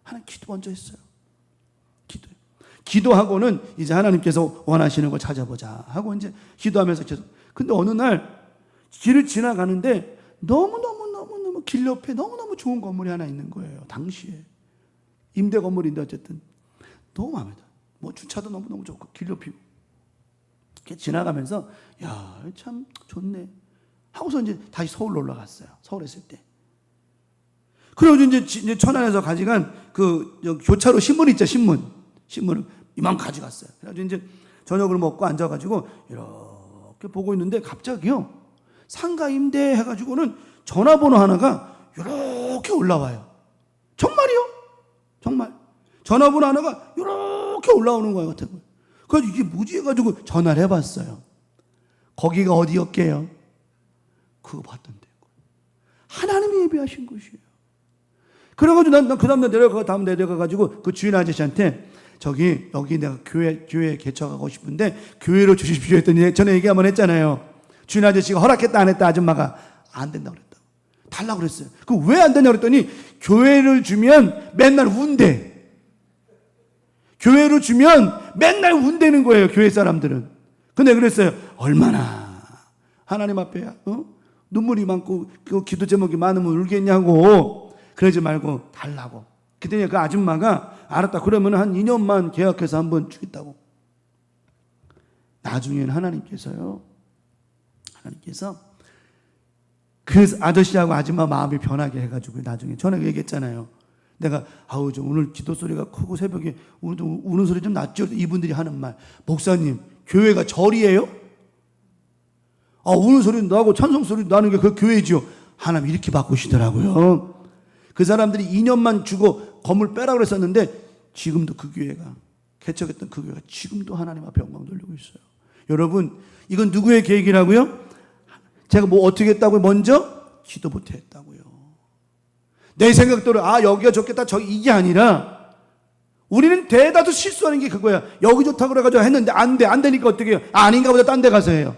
B: 하나님 기도 먼저 했어요. 기도하고는 이제 하나님께서 원하시는 걸 찾아보자 하고 이제 기도하면서 계속. 근데 어느 날 길을 지나가는데 너무너무 길 옆에 너무너무 좋은 건물이 하나 있는 거예요. 당시에 임대 건물인데 어쨌든 너무 마음에 들어요. 뭐 주차도 너무너무 좋고 길 옆이고 이렇게 지나가면서 야 참 좋네 하고서 이제 다시 서울로 올라갔어요. 서울에 있을 때. 그리고 이제 천안에서 가져간 그 교차로 신문 있죠. 신문을 이만 가져갔어요. 그래가지고 이제 저녁을 먹고 앉아가지고 이렇게 보고 있는데 갑자기요 상가 임대 해가지고는 전화번호 하나가 이렇게 올라와요. 정말이요? 정말 전화번호 하나가 이렇게 올라오는 거예요. 같은 거예요. 그래서 이게 뭐지 해가지고 전화를 해봤어요. 거기가 어디였게요? 그거 봤던데 하나님이 예비하신 곳이에요. 그래가지고 난 그 다음날 내려가가지고 그 주인 아저씨한테 저기 여기 내가 교회 개척하고 싶은데 교회로 주십시오 했더니 전에 얘기 한번 했잖아요. 주인 아저씨가 허락했다 안 했다 아줌마가 안 된다고 그랬다고 달라고 그랬어요. 그 왜 안 되냐고 그랬더니 교회를 주면 맨날 운대. 교회로 주면 맨날 운대는 거예요. 교회 사람들은. 근데 그랬어요. 얼마나 하나님 앞에 눈물이 많고 그 기도 제목이 많으면 울겠냐고. 그러지 말고 달라고. 그랬더니 그 아줌마가 알았다. 그러면 한 2년만 계약해서 한번 주겠다고. 나중에는 하나님께서 그 아저씨하고 아줌마 마음이 변하게 해가지고 나중에 전에 얘기했잖아요. 내가 좀 오늘 기도 소리가 크고 새벽에 오늘도 우는 소리 좀 났죠. 이분들이 하는 말. 목사님 교회가 절이에요? 우는 소리도 나고 찬송 소리도 나는 게 그 교회지요. 하나님 이렇게 바꾸시더라고요. 그 사람들이 2년만 주고 건물 빼라고 그랬었는데 지금도 그 교회가 개척했던 그 교회가 지금도 하나님 앞에 영광 돌리고 있어요. 여러분 이건 누구의 계획이라고요? 제가 뭐 어떻게 했다고요? 먼저 기도 못해 했다고요. 내 생각대로 여기가 좋겠다 이게 아니라 우리는 대다수 실수하는 게 그거야. 여기 좋다고 그래가지고 했는데 안 되니까 어떻게 해요? 아닌가 보다 딴 데 가서 해요.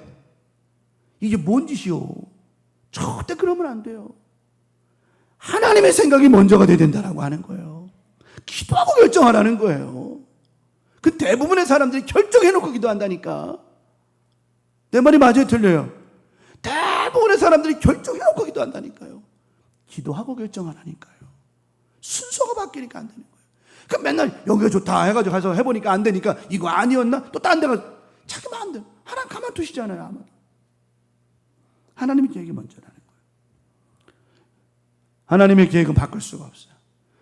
B: 이게 뭔 짓이요? 절대 그러면 안 돼요. 하나님의 생각이 먼저가 돼야 된다라고 하는 거예요. 기도하고 결정하라는 거예요. 그 대부분의 사람들이 결정해놓고 기도한다니까. 내 말이 맞아요? 틀려요? 대부분의 사람들이 결정해놓고 기도한다니까요. 기도하고 결정하라니까요. 순서가 바뀌니까 안 되는 거예요. 그럼 맨날 여기가 좋다 해가지고 가서 해보니까 안 되니까 이거 아니었나? 또 딴 데 가서 자기 마음대로. 하나님 가만두시잖아요. 아마. 하나님의 계획이 먼저라는 거예요. 하나님의 계획은 바꿀 수가 없어요.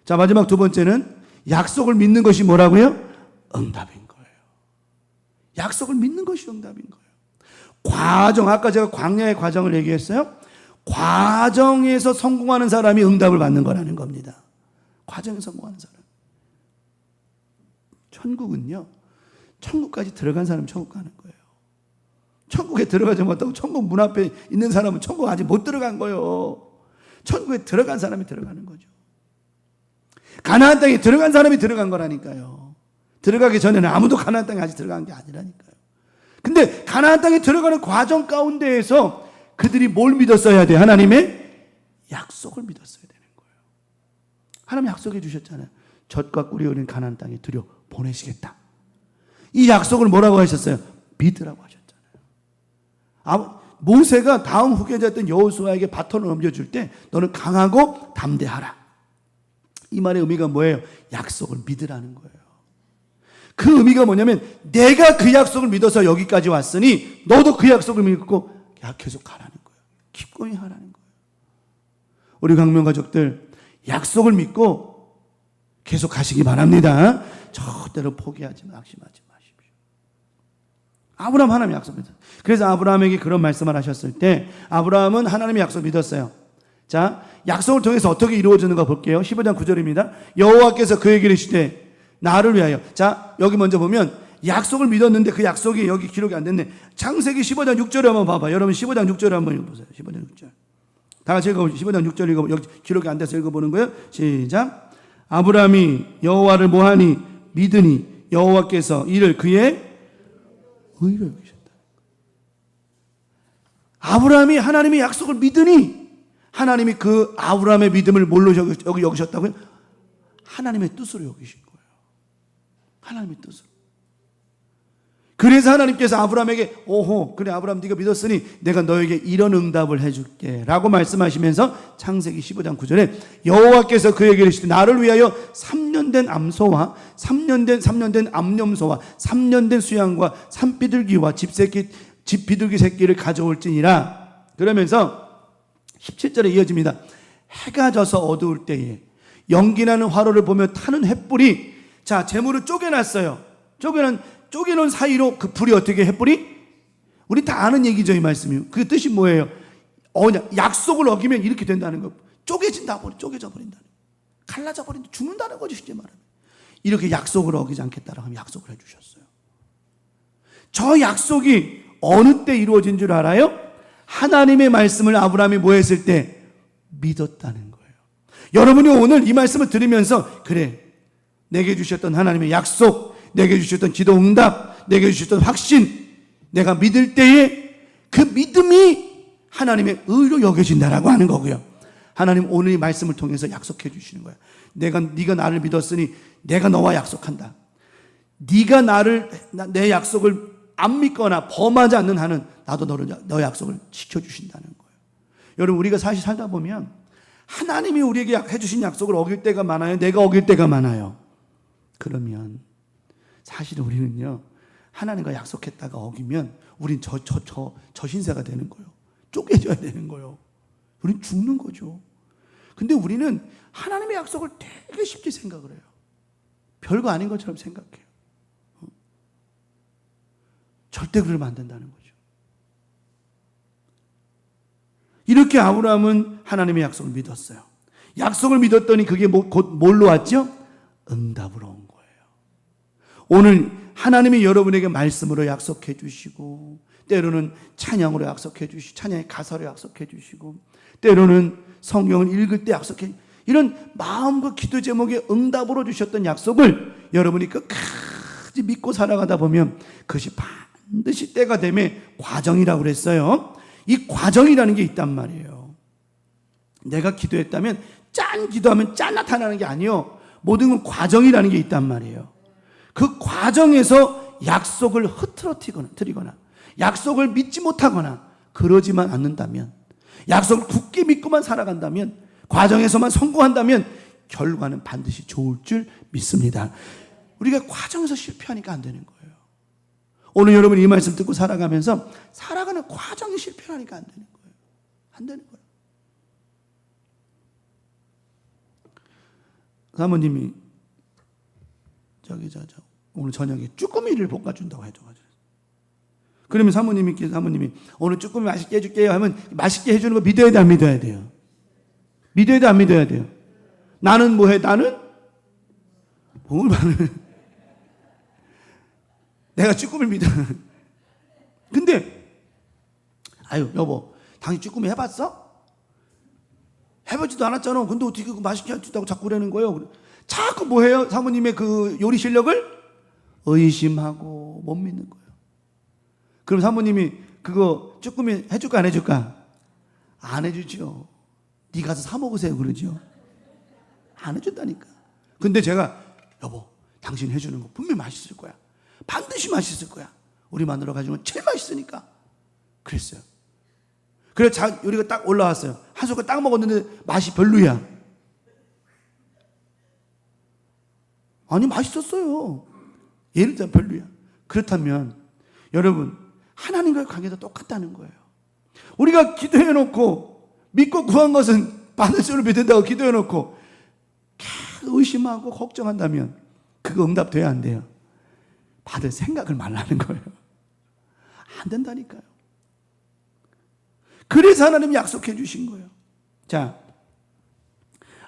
B: 자, 마지막 두 번째는 약속을 믿는 것이 뭐라고요? 응답인 거예요. 약속을 믿는 것이 응답인 거예요. 과정, 아까 제가 광야의 과정을 얘기했어요. 과정에서 성공하는 사람이 응답을 받는 거라는 겁니다. 과정에서 성공하는 사람. 천국은요, 천국까지 들어간 사람이 천국 가는 거예요. 천국에 들어가지 못하고 천국 문 앞에 있는 사람은 천국 아직 못 들어간 거예요. 천국에 들어간 사람이 들어가는 거죠. 가나안 땅에 들어간 사람이 들어간 거라니까요. 들어가기 전에는 아무도 가나안 땅에 아직 들어간 게 아니라니까요. 근데 가나안 땅에 들어가는 과정 가운데에서
C: 그들이 뭘 믿었어야 돼? 하나님의 약속을 믿었어야 되는 거예요. 하나님 약속해 주셨잖아요. 젖과 꿀이 흐르는 가나안 땅에 들여 보내시겠다. 이 약속을 뭐라고 하셨어요? 믿으라고 하셨잖아요. 모세가 다음 후계자였던 여호수아에게 바톤을 넘겨줄 때 너는 강하고 담대하라. 이 말의 의미가 뭐예요? 약속을 믿으라는 거예요. 그 의미가 뭐냐면 내가 그 약속을 믿어서 여기까지 왔으니 너도 그 약속을 믿고 계속 가라는 거예요. 기꺼이 하라는 거예요. 우리 강명 가족들 약속을 믿고 계속 가시기 바랍니다. 절대로 포기하지 낙심하지 마십시오. 아브라함 하나님 약속 믿었어요. 그래서 아브라함에게 그런 말씀을 하셨을 때 아브라함은 하나님의 약속 믿었어요. 자, 약속을 통해서 어떻게 이루어지는가 볼게요. 15장 9절입니다. 여호와께서 그에게 이르시되 나를 위하여. 자, 여기 먼저 보면 약속을 믿었는데 그 약속이 여기 기록이 안 됐네. 창세기 15장 6절에 한번 봐봐. 여러분 15장 6절에 한번 읽어보세요. 15장 6절. 다 같이 읽어보세요. 15장 6절 읽어보세요. 여기 기록이 안 돼서 읽어보는 거예요. 시작. 아브라함이 여호와를 뭐하니? 믿으니 여호와께서 이를 그의 의로 여기셨다. 아브라함이 하나님의 약속을 믿으니 하나님이 그 아브라함의 믿음을 뭘로 여기셨다고요? 하나님의 뜻으로 여기신 거예요. 하나님의 뜻으로. 그래서 하나님께서 아브라함에게 오호 그래 아브라함 네가 믿었으니 내가 너에게 이런 응답을 해줄게 라고 말씀하시면서 창세기 15장 9절에 여호와께서 그에게 이르시되 나를 위하여 3년 된 암소와 3년 된 암염소와 3년 된 수양과 산비둘기와 집 비둘기 새끼를 가져올지니라. 그러면서 17절에 이어집니다. 해가 져서 어두울 때에 연기나는 화로를 보며 타는 횃불이 자 재물을 쪼개놨어요. 쪼개놓은 사이로 그 불이 어떻게 횃불이? 우리 다 아는 얘기죠 이 말씀이. 그 뜻이 뭐예요? 약속을 어기면 이렇게 된다는 거. 쪼개져 버린다는 갈라져 버린다. 죽는다는 거죠 쉽게 말하면. 이렇게 약속을 어기지 않겠다라고 하면 약속을 해주셨어요. 저 약속이 어느 때 이루어진 줄 알아요? 하나님의 말씀을 아브라함이 뭐 했을 때? 믿었다는 거예요. 여러분이 오늘 이 말씀을 들으면서 그래 내게 주셨던 하나님의 약속, 내게 주셨던 기도 응답, 내게 주셨던 확신, 내가 믿을 때에 그 믿음이 하나님의 의로 여겨진다라고 하는 거고요. 하나님 오늘 이 말씀을 통해서 약속해 주시는 거예요. 네가 나를 믿었으니 내가 너와 약속한다. 네가 내 약속을 안 믿거나 범하지 않는 한은 나도 너의 약속을 지켜주신다는 거예요. 여러분 우리가 사실 살다 보면 하나님이 우리에게 해주신 약속을 어길 때가 많아요? 내가 어길 때가 많아요? 그러면 사실 우리는요 하나님과 약속했다가 어기면 우린 저 신세가 되는 거예요. 쪼개져야 되는 거예요. 우린 죽는 거죠. 근데 우리는 하나님의 약속을 되게 쉽게 생각을 해요. 별거 아닌 것처럼 생각해요. 절대 그러면 안 된다는 거죠. 이렇게 아브라함은 하나님의 약속을 믿었어요. 약속을 믿었더니 그게 곧 뭘로 왔죠? 응답으로 온 거예요. 오늘 하나님이 여러분에게 말씀으로 약속해 주시고 때로는 찬양으로 약속해 주시고 찬양의 가사로 약속해 주시고 때로는 성경을 읽을 때 약속해 이런 마음과 기도 제목의 응답으로 주셨던 약속을 여러분이 끝까지 믿고 살아가다 보면 그것이 반드시 때가 되면 과정이라고 그랬어요. 이 과정이라는 게 있단 말이에요. 내가 기도했다면 기도하면 짠 나타나는 게 아니에요. 모든 건 과정이라는 게 있단 말이에요. 그 과정에서 약속을 흐트러뜨리거나 약속을 믿지 못하거나 그러지만 않는다면 약속을 굳게 믿고만 살아간다면 과정에서만 성공한다면 결과는 반드시 좋을 줄 믿습니다. 우리가 과정에서 실패하니까 안 되는 거예요. 오늘 여러분 이 말씀 듣고 살아가면서 살아가는 과정이 실패하니까 안 되는 거예요. 안 되는 거예요. 사모님이 오늘 저녁에 쭈꾸미를 볶아준다고 해줘가지고 그러면 사모님이 오늘 쭈꾸미 맛있게 해줄게요 하면 맛있게 해주는 거 믿어야 돼 안 믿어야 돼요? 믿어야 돼 안 믿어야 돼요? 나는 뭐해? 나는 내가 쭈꾸미를 믿어. 근데 여보 당신 쭈꾸미 해봤어? 해보지도 않았잖아. 근데 어떻게 그거 맛있게 해준다고 자꾸 그러는 거예요? 자꾸 뭐해요? 사모님의 그 요리 실력을 의심하고 못 믿는 거예요. 그럼 사모님이 그거 쭈꾸미 해줄까 안 해줄까?
B: 안 해주죠. 네 가서 사 먹으세요 그러죠. 안 해준다니까. 근데 제가 여보 당신 해주는 거 분명히 맛있을 거야. 반드시 맛있을 거야. 우리 마누라 가지고 제일 맛있으니까. 그랬어요. 그래서 요리가 딱 올라왔어요. 한 숟갈 딱 먹었는데 맛이 별로야. 아니 맛있었어요. 예를 들면 별로야. 그렇다면 여러분 하나님과의 관계도 똑같다는 거예요. 우리가 기도해놓고 믿고 구한 것은 받을 줄을 믿는다고 기도해놓고 계속 의심하고 걱정한다면 그거 응답돼야 안 돼요. 받을 생각을 말라는 거예요. 안 된다니까요. 그래서 하나님이 약속해 주신 거예요. 자,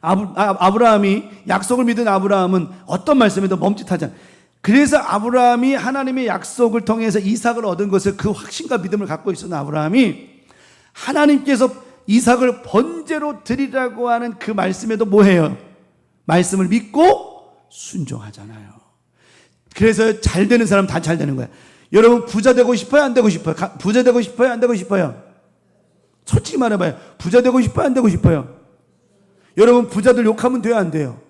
B: 아브라함이 약속을 믿은 아브라함은 어떤 말씀에도 멈칫하지 않아요. 그래서 아브라함이 하나님의 약속을 통해서 이삭을 얻은 것을 그 확신과 믿음을 갖고 있었던 아브라함이 하나님께서 이삭을 번제로 드리라고 하는 그 말씀에도 뭐해요? 말씀을 믿고 순종하잖아요. 그래서 잘 되는 사람 다 잘 되는 거야. 여러분 부자 되고 싶어요? 안 되고 싶어요? 부자 되고 싶어요? 안 되고 싶어요? 솔직히 말해봐요. 부자 되고 싶어요? 안 되고 싶어요? 여러분 부자들 욕하면 돼요? 안 돼요?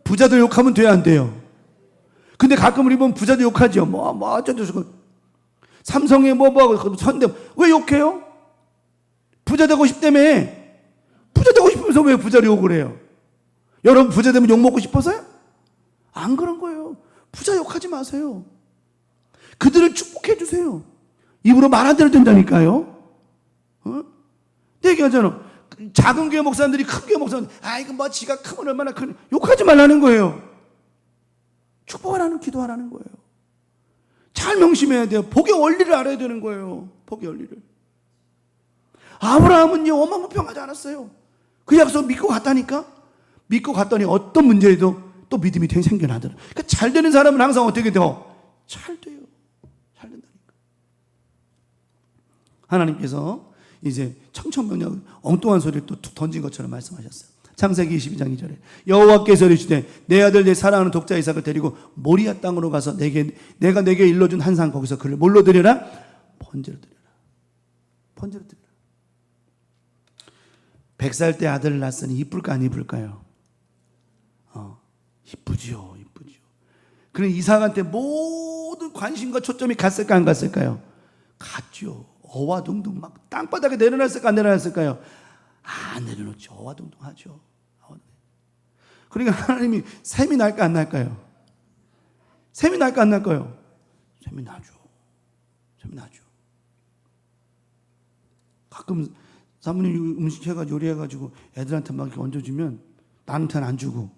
B: 부자들 욕하면 돼요? 안 돼요? 근데 가끔 우리 보면 부자들 욕하죠. 어쩌고 삼성에 현대 왜 욕해요? 부자 되고 싶다며. 부자 되고 싶으면서 왜 부자를 욕을 해요? 여러분 부자 되면 욕 먹고 싶어서요? 안 그런 거예요. 부자 욕하지 마세요. 그들을 축복해 주세요. 입으로 말 안 들어도 된다니까요. 얘기하잖아. 작은 교회 목사님들이 큰 교회 목사님들 이거 뭐 지가 크면 얼마나 큰 욕하지 말라는 거예요. 축복하라는 기도하라는 거예요. 잘 명심해야 돼요. 복의 원리를 알아야 되는 거예요. 복의 원리를. 아브라함은요 어마무평하지 않았어요. 그 약속 믿고 갔다니까. 믿고 갔더니 어떤 문제에도 또 믿음이 생겨나더라. 그러니까 잘 되는 사람은 항상 어떻게 돼요? 잘 돼요. 잘 된다니까. 하나님께서 이제 청천벽력 엉뚱한 소리를 또 던진 것처럼 말씀하셨어요. 창세기 22장 2절에 여호와께서 이르시되 내 아들 내 사랑하는 독자 이삭을 데리고 모리아 땅으로 가서 내가 내게 일러준 한 산 거기서 그를 뭘로 드려라? 번제로 드려라. 번제로 드려라. 100살 때 아들을 낳았으니 이쁠까 안 이쁠까요? 이쁘지요. 이쁘지요. 그럼 이삭한테 모든 관심과 초점이 갔을까 안 갔을까요? 갔죠. 어와둥둥 막 땅바닥에 내려놨을까 안 내려놨을까요? 안 내려놓죠. 어와둥둥하죠. 그러니까 하나님이 샘이 날까 안 날까요? 샘이 날까 안 날까요? 샘이 나죠. 샘이 나죠. 가끔 사모님 음식 해가지고 요리해가지고 애들한테 막 이렇게 얹어주면 나한테는 안 주고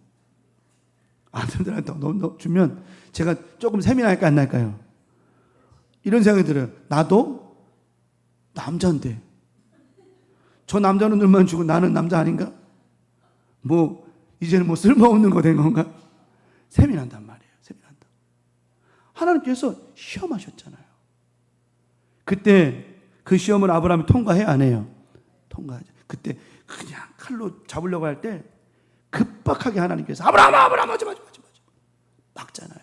B: 아들들한테 주면 제가 조금 샘이 날까 안 날까요? 이런 생각이 들어요. 나도 남자인데 저 남자는 늘만 주고 나는 남자 아닌가? 이제는 쓸모없는 거 된 건가? 샘이 난단 말이에요. 샘이 난다. 하나님께서 시험하셨잖아요. 그때 그 시험을 아브라함이 통과해야 안 해요? 통과하죠. 그때 그냥 칼로 잡으려고 할 때 급박하게 하나님께서 아브라함 하지 마. 막잖아요.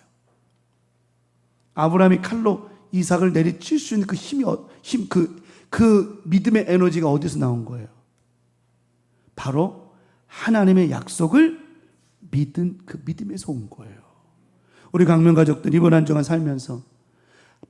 B: 아브라함이 칼로 이삭을 내리칠 수 있는 그 그 믿음의 에너지가 어디서 나온 거예요? 바로 하나님의 약속을 믿은 그 믿음에서 온 거예요. 우리 강명 가족들 이번 한 주간 살면서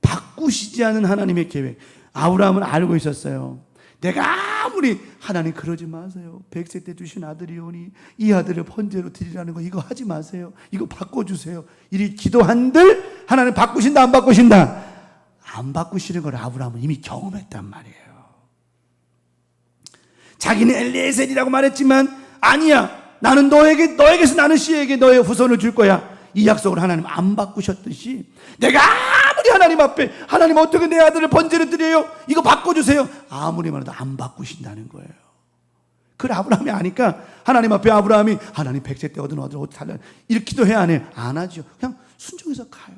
B: 바꾸시지 않은 하나님의 계획, 아브라함은 알고 있었어요. 내가 아무리 하나님 그러지 마세요. 100세 때 주신 아들이오니 이 아들을 번제로 드리라는 거 이거 하지 마세요. 이거 바꿔주세요. 이리 기도한들 하나님 바꾸신다 안 바꾸신다? 안 바꾸시는 걸 아브라함은 이미 경험했단 말이에요. 자기는 엘리에셀이라고 말했지만 아니야. 나는 너에게서 나는 씨에게 너의 후손을 줄 거야. 이 약속을 하나님 안 바꾸셨듯이 내가 아무리 하나님 앞에 하나님 어떻게 내 아들을 번제로 드려요? 이거 바꿔주세요. 아무리 말해도 안 바꾸신다는 거예요. 그걸 아브라함이 아니까 하나님 앞에 아브라함이 하나님 100세 때 얻은 아들 어떻게 달라 이렇게 기도해야 안 해요? 안 하죠. 그냥 순종해서 가요.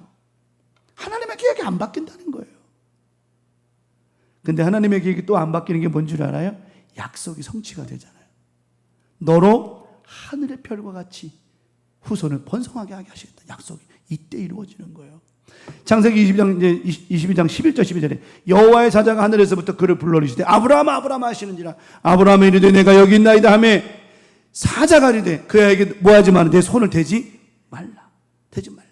B: 하나님의 계획이 안 바뀐다는 거예요. 근데 하나님의 계획이 또 안 바뀌는 게 뭔 줄 알아요? 약속이 성취가 되잖아요. 너로 하늘의 별과 같이 후손을 번성하게 하게 하시겠다. 약속이 이때 이루어지는 거예요.
C: 창세기 22장 11절 12절에 여호와의 사자가 하늘에서부터 그를 불러이르시되 아브라함 아브라함 하시는지라. 아브라함이 이르되 내가 여기 있나이다 하매 사자가 이르되 그에게 뭐하지 마라. 내 손을 대지 말라. 대지 말라.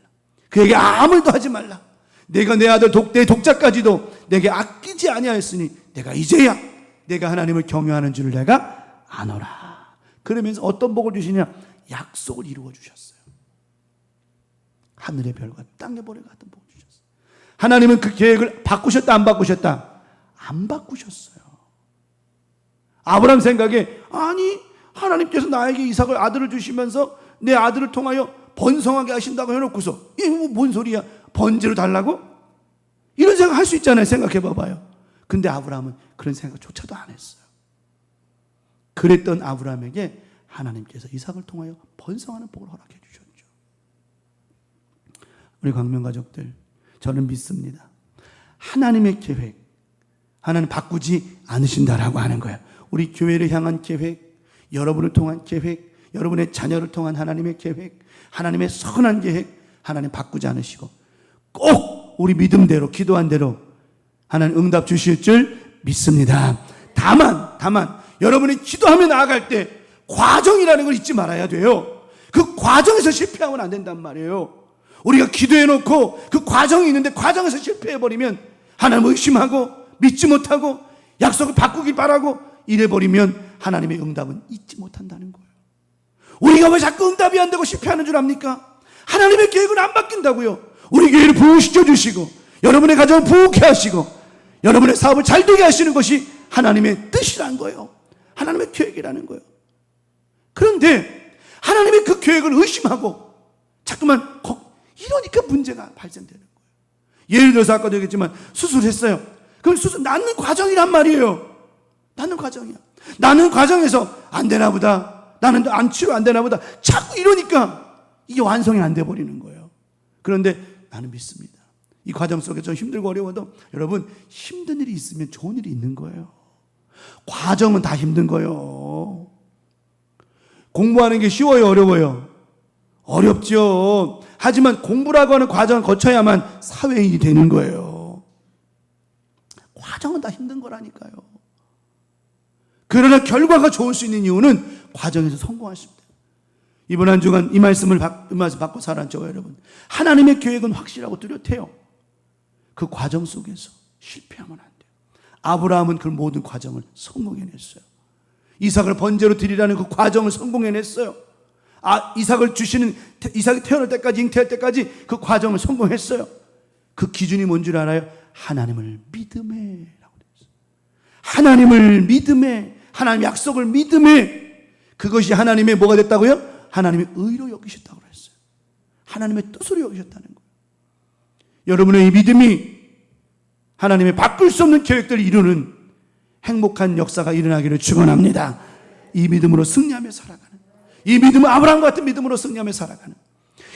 C: 그에게 아무 일도 하지 말라. 내가 내 아들 내 독자까지도 내게 아끼지 아니하였으니 내가 이제야 내가 하나님을 경외하는 줄을 내가 아노라. 그러면서 어떤 복을 주시냐? 약속을 이루어 주셨어요. 하늘의 별과 땅의 보리 같은 복을 주셨어요. 하나님은 그 계획을 바꾸셨다 안 바꾸셨다? 안 바꾸셨어요. 아브라함 생각에 아니 하나님께서 나에게 이삭을 아들을 주시면서 내 아들을 통하여 번성하게 하신다고 해놓고서 이게 뭔 소리야? 번제로 달라고? 이런 생각 할 수 있잖아요. 생각해 봐봐요. 근데 아브라함은 그런 생각조차도 안 했어요. 그랬던 아브라함에게 하나님께서 이삭을 통하여 번성하는 복을 허락해 주셨죠. 우리 광명 가족들, 저는 믿습니다. 하나님의 계획, 하나님 바꾸지 않으신다라고 하는 거예요. 우리 교회를 향한 계획, 여러분을 통한 계획, 여러분의 자녀를 통한 하나님의 계획, 하나님의 선한 계획, 하나님 바꾸지 않으시고 꼭 우리 믿음대로 기도한 대로 하나님 응답 주실 줄 믿습니다. 다만 여러분이 기도하며 나아갈 때 과정이라는 걸 잊지 말아야 돼요. 그 과정에서 실패하면 안 된단 말이에요. 우리가 기도해놓고 그 과정이 있는데 과정에서 실패해버리면 하나님 의심하고 믿지 못하고 약속을 바꾸길 바라고 이래버리면 하나님의 응답은 잊지 못한다는 거예요. 우리가 왜 자꾸 응답이 안 되고 실패하는 줄 압니까? 하나님의 계획은 안 바뀐다고요. 우리 교회를 부흥시켜 주시고 여러분의 가정을 부흥케 하시고 여러분의 사업을 잘 되게 하시는 것이 하나님의 뜻이라는 거예요. 하나님의 계획이라는 거예요. 그런데 하나님의 그 계획을 의심하고 자꾸만 이러니까 문제가 발생되는 거예요. 예를 들어서 아까도 얘기했지만 수술했어요. 그럼 수술 낳는 과정이란 말이에요. 낳는 과정이야. 낳는 과정에서 안 되나 보다. 나는 안 치료 안 되나 보다. 자꾸 이러니까 이게 완성이 안 돼 버리는 거예요. 그런데 나는 믿습니다. 이 과정 속에 좀 힘들고 어려워도 여러분 힘든 일이 있으면 좋은 일이 있는 거예요. 과정은 다 힘든 거예요. 공부하는 게 쉬워요, 어려워요? 어렵죠. 하지만 공부라고 하는 과정을 거쳐야만 사회인이 되는 거예요. 과정은 다 힘든 거라니까요. 그러나 결과가 좋을 수 있는 이유는 과정에서 성공하십니다. 이번 한 주간 이 말씀을 받고 살았죠, 여러분. 하나님의 계획은 확실하고 뚜렷해요. 그 과정 속에서 실패하면 안 돼요. 아브라함은 그 모든 과정을 성공해냈어요. 이삭을 번제로 드리라는 그 과정을 성공해냈어요. 이삭을 주시는, 이삭이 태어날 때까지, 잉태할 때까지 그 과정을 성공했어요. 그 기준이 뭔 줄 알아요? 하나님을 믿음에 라고 그랬어요. 하나님을 믿음에, 하나님의 약속을 믿음에, 그것이 하나님의 뭐가 됐다고요? 하나님의 의로 여기셨다고 그랬어요. 하나님의 뜻으로 여기셨다는 거예요. 여러분의 이 믿음이 하나님의 바꿀 수 없는 계획들을 이루는 행복한 역사가 일어나기를 축원합니다. 이 믿음으로 승리하며 살아가는, 이 믿음은 아브라함 같은 믿음으로 승리하며 살아가는,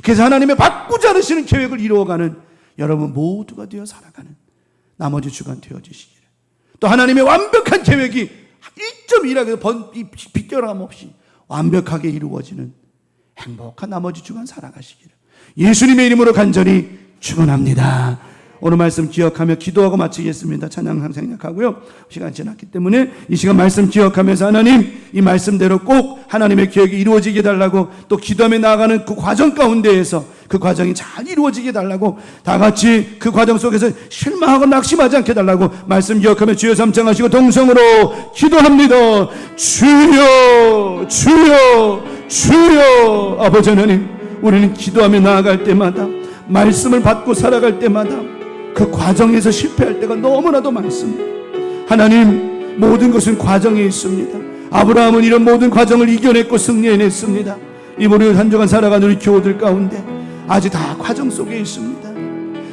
C: 그래서 하나님의 바꾸지 않으시는 계획을 이루어가는 여러분 모두가 되어 살아가는 나머지 주간 되어주시기를, 또 하나님의 완벽한 계획이 1.1하게 빗결함 없이 완벽하게 이루어지는 행복한 나머지 주간 살아가시기를 예수님의 이름으로 간절히 축원합니다. 오늘 말씀 기억하며 기도하고 마치겠습니다. 찬양 생략하고요. 시간이 지났기 때문에 이 시간 말씀 기억하면서 하나님, 이 말씀대로 꼭 하나님의 계획이 이루어지게 해달라고, 또 기도하며 나아가는 그 과정 가운데에서 그 과정이 잘 이루어지게 해달라고, 다 같이 그 과정 속에서 실망하고 낙심하지 않게 해달라고 말씀 기억하며 주여 삼창하시고 동성으로 기도합니다. 주여 주여 주여. 아버지 하나님, 우리는 기도하며 나아갈 때마다, 말씀을 받고 살아갈 때마다 그 과정에서 실패할 때가 너무나도 많습니다. 하나님, 모든 것은 과정에 있습니다. 아브라함은 이런 모든 과정을 이겨냈고 승리해냈습니다. 이번에 한 주간 살아가는 우리 교우들 가운데 아직 다 과정 속에 있습니다.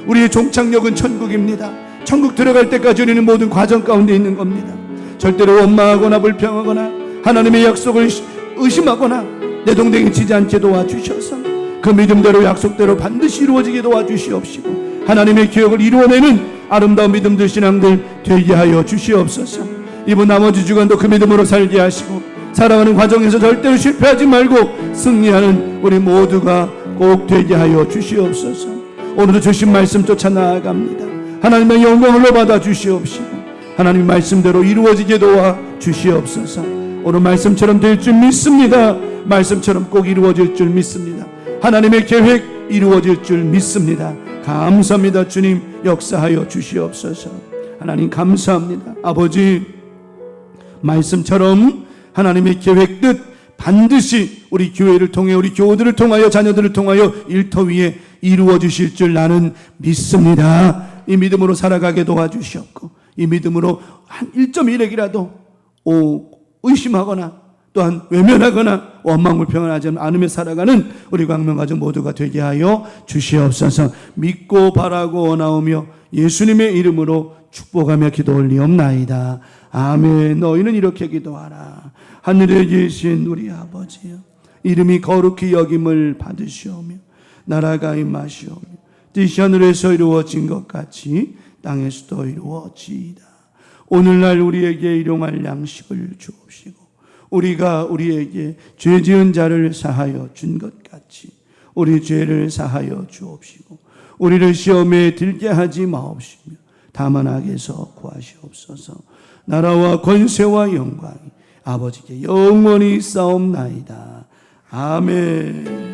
C: 우리의 종착역은 천국입니다. 천국 들어갈 때까지 우리는 모든 과정 가운데 있는 겁니다. 절대로 원망하거나 불평하거나 하나님의 약속을 의심하거나 내동댕이 치지 않게 도와주셔서 그 믿음대로 약속대로 반드시 이루어지게 도와주시옵시고, 하나님의 계획을 이루어내는 아름다운 믿음들 신앙들 되게 하여 주시옵소서. 이번 나머지 주간도 그 믿음으로 살게 하시고, 살아가는 과정에서 절대로 실패하지 말고 승리하는 우리 모두가 꼭 되게 하여 주시옵소서. 오늘도 주신 말씀 쫓아 나아갑니다. 하나님의 영광을 받아 주시옵시고 하나님 말씀대로 이루어지게 도와 주시옵소서. 오늘 말씀처럼 될 줄 믿습니다. 말씀처럼 꼭 이루어질 줄 믿습니다. 하나님의 계획 이루어질 줄 믿습니다. 감사합니다. 주님 역사하여 주시옵소서. 하나님 감사합니다. 아버지 말씀처럼 하나님의 계획뜻 반드시 우리 교회를 통해 우리 교우들을 통하여 자녀들을 통하여 일터 위에 이루어 주실 줄 나는 믿습니다. 이 믿음으로 살아가게 도와주시옵고 이 믿음으로 한 1.1핵이라도 의심하거나 또한 외면하거나 원망불평하지 않으며 살아가는 우리 광명가족 모두가 되게 하여 주시옵소서. 믿고 바라고 원하오며 예수님의 이름으로 축복하며 기도 올리옵나이다. 아멘. 너희는 이렇게 기도하라. 하늘에 계신 우리 아버지여, 이름이 거룩히 여김을 받으시오며 나라가 임하시오며 뜻이 하늘에서 이루어진 것 같이 땅에서도 이루어지이다. 오늘날 우리에게 일용할 양식을 주옵시고 우리가 우리에게 죄 지은 자를 사하여 준 것 같이 우리 죄를 사하여 주옵시고 우리를 시험에 들게 하지 마옵시며 다만 악에서 구하시옵소서. 나라와 권세와 영광이 아버지께 영원히 싸움나이다. 아멘.